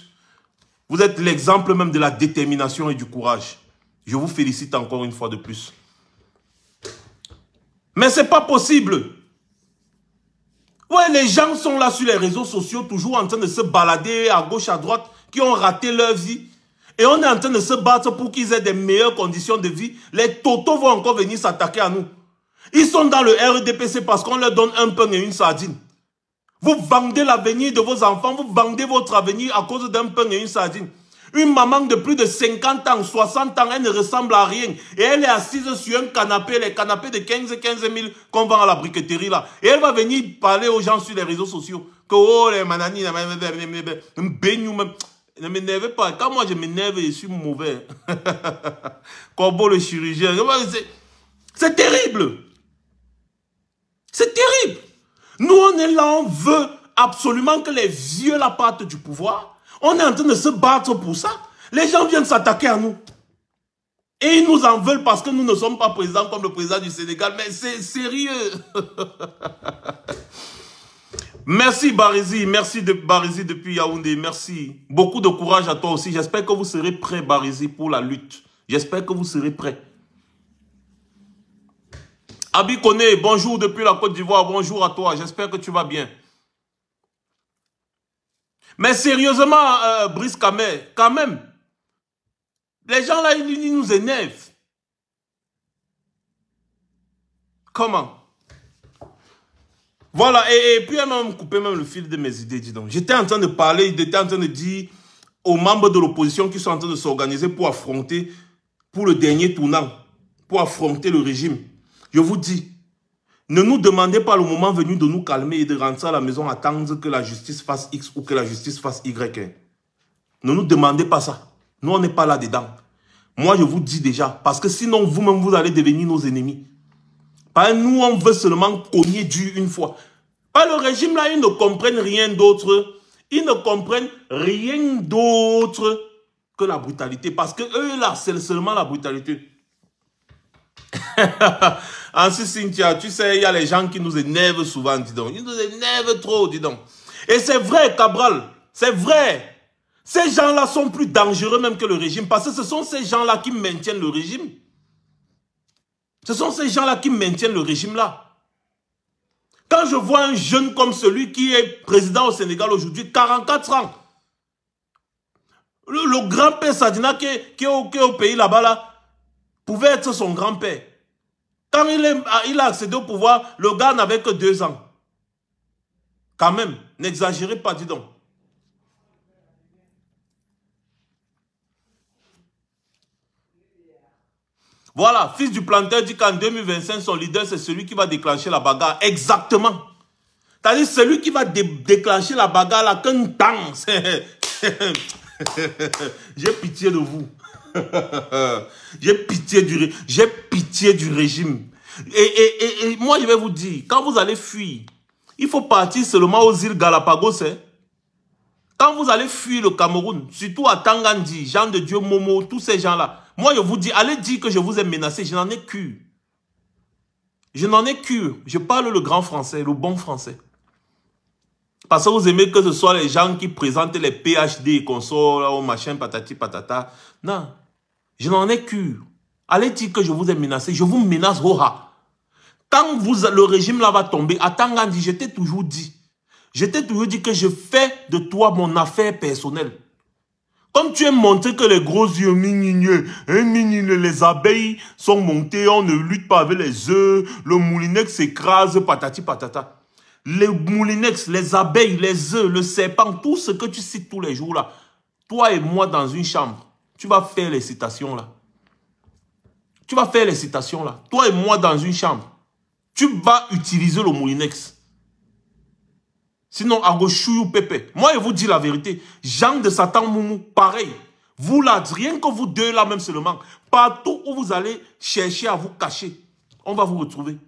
Vous êtes l'exemple même de la détermination et du courage. Je vous félicite encore une fois de plus. Mais c'est pas possible. Ouais, les gens sont là sur les réseaux sociaux, toujours en train de se balader à gauche, à droite, qui ont raté leur vie. Et on est en train de se battre pour qu'ils aient des meilleures conditions de vie. Les totos vont encore venir s'attaquer à nous. Ils sont dans le RDPC parce qu'on leur donne un pain et une sardine. Vous vendez l'avenir de vos enfants, vous vendez votre avenir à cause d'un pain et une sardine. Une maman de plus de 50 ans, 60 ans, elle ne ressemble à rien. Et elle est assise sur un canapé, les canapés de 15 000 qu'on vend à la briqueterie là. Et elle va venir parler aux gens sur les réseaux sociaux. Que oh, les manani, ne m'énervez pas. Quand moi je m'énerve, je suis mauvais. Corbeau le chirurgien. C'est terrible. C'est terrible. Nous on est là, on veut absolument que les vieux là partent du pouvoir. On est en train de se battre pour ça. Les gens viennent s'attaquer à nous. Et ils nous en veulent parce que nous ne sommes pas présidents comme le président du Sénégal. Mais c'est sérieux. Merci Barizi. Merci de Barizi depuis Yaoundé. Merci. Beaucoup de courage à toi aussi. J'espère que vous serez prêts Barizi pour la lutte. J'espère que vous serez prêts. Abi Koné, bonjour depuis la Côte d'Ivoire. Bonjour à toi. J'espère que tu vas bien. Mais sérieusement, Brice Kamer, quand même, les gens là, ils nous énervent. Comment? Voilà, et puis elle m'a coupé même le fil de mes idées, dis donc. J'étais en train de parler, j'étais en train de dire aux membres de l'opposition qui sont en train de s'organiser pour affronter, pour le dernier tournant, pour affronter le régime. Je vous dis, ne nous demandez pas le moment venu de nous calmer et de rentrer à la maison attendre que la justice fasse X ou que la justice fasse Y. Ne nous demandez pas ça. Nous, on n'est pas là-dedans. Moi, je vous dis déjà, parce que sinon, vous-même, vous allez devenir nos ennemis. Parce que nous, on veut seulement cogner dur une fois. Par le régime, là, ils ne comprennent rien d'autre. Ils ne comprennent rien d'autre que la brutalité. Parce que eux, là, c'est seulement la brutalité. Ainsi, Cynthia, tu sais, il y a les gens qui nous énervent souvent, dis donc. Ils nous énervent trop, dis donc. Et c'est vrai, Cabral, c'est vrai. Ces gens-là sont plus dangereux même que le régime, parce que ce sont ces gens-là qui maintiennent le régime. Ce sont ces gens-là qui maintiennent le régime-là. Quand je vois un jeune comme celui qui est président au Sénégal aujourd'hui, 44 ans, le grand-père Sadina qui est au pays là-bas, là, pouvait être son grand-père. Quand il a accédé au pouvoir, le gars n'avait que 2 ans. Quand même, n'exagérez pas, dis donc. Voilà, fils du planteur dit qu'en 2025, son leader, c'est celui qui va déclencher la bagarre. Exactement. C'est-à-dire celui qui va déclencher la bagarre, là, qu'un temps. J'ai pitié de vous. J'ai pitié du régime. Et moi, je vais vous dire, quand vous allez fuir, il faut partir seulement aux îles Galapagos. Hein. Quand vous allez fuir le Cameroun, surtout à Tangandi, Jean de Dieu, Momo, tous ces gens-là, moi, je vous dis, allez dire que je vous ai menacé. Je n'en ai cure. Je n'en ai cure. Je parle le grand français, le bon français. Parce que vous aimez que ce soit les gens qui présentent les PhD et consorts, au machin, patati, patata. Non. Je n'en ai cure. Allez dire que je vous ai menacé. Je vous menace, hoha. Quand le régime là va tomber, à Tangandi, je t'ai toujours dit. Je t'ai toujours dit que je fais de toi mon affaire personnelle. Comme tu es montré que les gros yeux, les abeilles sont montées, on ne lutte pas avec les œufs, le moulinex s'écrase, patati patata. Les moulinex, les abeilles, les œufs, le serpent, tout ce que tu cites tous les jours là, toi et moi dans une chambre, tu vas faire les citations là. Tu vas faire les citations là. Toi et moi dans une chambre, tu vas utiliser le moulinex. Sinon, Agochou ou Pépé. Moi, je vous dis la vérité. Jean de Satan Moumou, pareil. Vous là, rien que vous deux là même seulement. Partout où vous allez chercher à vous cacher, on va vous retrouver.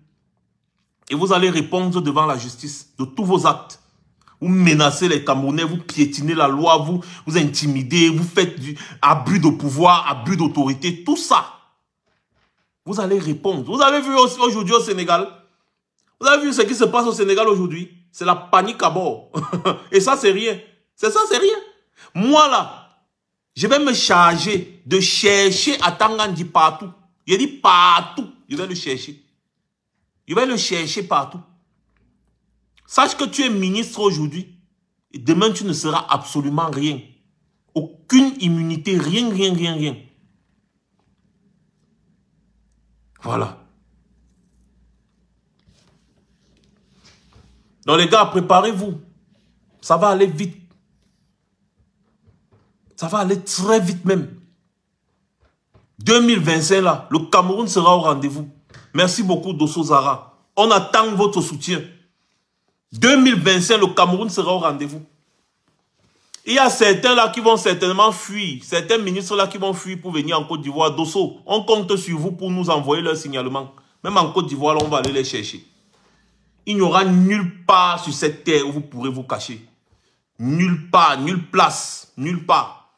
Et vous allez répondre devant la justice de tous vos actes. Vous menacez les Camerounais, vous piétinez la loi, vous intimidez, vous faites du abus de pouvoir, abus d'autorité, tout ça. Vous allez répondre. Vous avez vu aujourd'hui au Sénégal? Vous avez vu ce qui se passe au Sénégal aujourd'hui? C'est la panique à bord. Et ça, c'est rien. C'est ça, c'est rien. Moi, là, je vais me charger de chercher à Tangandi partout. Je dis partout. Je vais le chercher. Je vais le chercher partout. Sache que tu es ministre aujourd'hui. Et demain, tu ne seras absolument rien. Aucune immunité. Rien, rien, rien, rien. Voilà. Donc les gars, préparez-vous. Ça va aller vite. Ça va aller très vite même. 2025 là, le Cameroun sera au rendez-vous. Merci beaucoup Dosso Zara. On attend votre soutien. 2025, le Cameroun sera au rendez-vous. Il y a certains là qui vont certainement fuir. Certains ministres là qui vont fuir pour venir en Côte d'Ivoire. Dosso, on compte sur vous pour nous envoyer leur signalement. Même en Côte d'Ivoire, on va aller les chercher. Il n'y aura nulle part sur cette terre où vous pourrez vous cacher. Nulle part, nulle place, nulle part.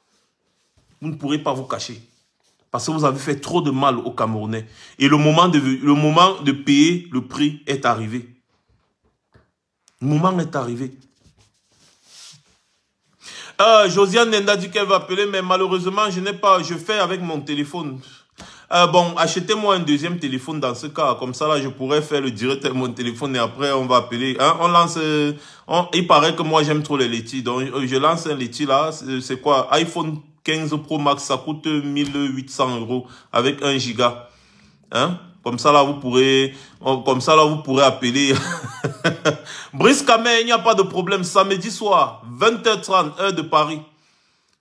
Vous ne pourrez pas vous cacher. Parce que vous avez fait trop de mal aux Camerounais. Et le moment de payer le prix est arrivé. Le moment est arrivé. Josiane Nenda dit qu'elle va appeler, mais malheureusement, je n'ai pas, je fais avec mon téléphone. Bon, achetez-moi un deuxième téléphone dans ce cas. Comme ça, là, je pourrais faire le direct avec mon téléphone et après, on va appeler. Hein, on lance... il paraît que moi, j'aime trop les Leti. Donc, je lance un Leti là. C'est quoi? iPhone 15 Pro Max, ça coûte 1800 € avec 1 giga. Hein? Comme ça, là, vous pourrez... Comme ça, là, vous pourrez appeler. Brice Kamé, il n'y a pas de problème. Samedi soir, 20h30, heure de Paris.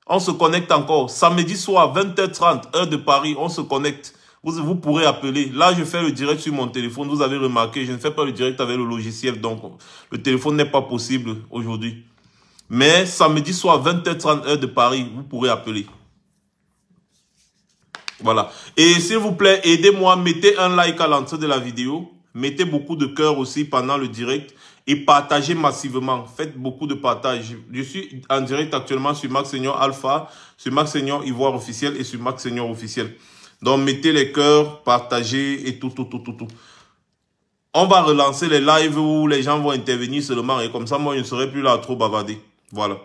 On se connecte encore. Samedi soir, 20h30, heure de Paris, on se connecte. Vous pourrez appeler. Là, je fais le direct sur mon téléphone. Vous avez remarqué, je ne fais pas le direct avec le logiciel. Donc, le téléphone n'est pas possible aujourd'hui. Mais samedi soir, 20h30, heure de Paris, vous pourrez appeler. Voilà. Et s'il vous plaît, aidez-moi. Mettez un like à l'entrée de la vidéo. Mettez beaucoup de cœur aussi pendant le direct. Et partagez massivement. Faites beaucoup de partage. Je suis en direct actuellement sur Max Senior Alpha, sur Max Senior Ivoire officiel et sur Max Senior officiel. Donc, mettez les cœurs, partagez et tout. On va relancer les lives où les gens vont intervenir seulement. Et comme ça, moi, je ne serai plus là à trop bavarder. Voilà.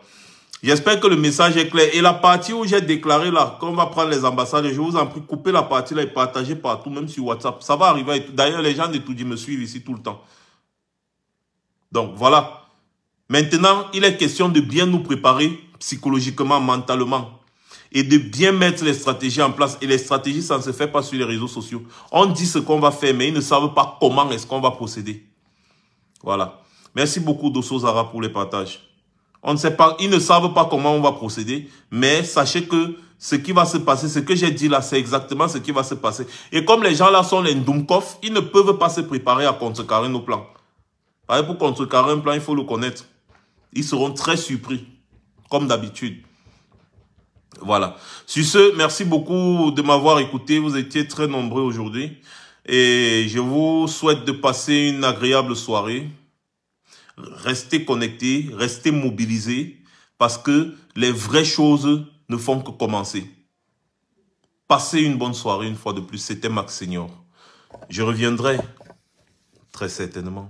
J'espère que le message est clair. Et la partie où j'ai déclaré là, qu'on va prendre les ambassades, je vous en prie, coupez la partie là et partagez partout, même sur WhatsApp. Ça va arriver. D'ailleurs, les gens de Toudi me suivent ici tout le temps. Donc, voilà. Maintenant, il est question de bien nous préparer psychologiquement, mentalement. Et de bien mettre les stratégies en place. Et les stratégies, ça ne se fait pas sur les réseaux sociaux. On dit ce qu'on va faire, mais ils ne savent pas comment est-ce qu'on va procéder. Voilà. Merci beaucoup, Dosso Zara, pour les partages. On ne sait pas, ils ne savent pas comment on va procéder, mais sachez que ce qui va se passer, ce que j'ai dit là, c'est exactement ce qui va se passer. Et comme les gens là sont les Ndoumkov, ils ne peuvent pas se préparer à contrecarrer nos plans. Pour contrecarrer un plan, il faut le connaître. Ils seront très surpris, comme d'habitude. Voilà. Sur ce, merci beaucoup de m'avoir écouté. Vous étiez très nombreux aujourd'hui. Et je vous souhaite de passer une agréable soirée. Restez connectés, restez mobilisés, parce que les vraies choses ne font que commencer. Passez une bonne soirée une fois de plus. C'était Max Senior. Je reviendrai très certainement.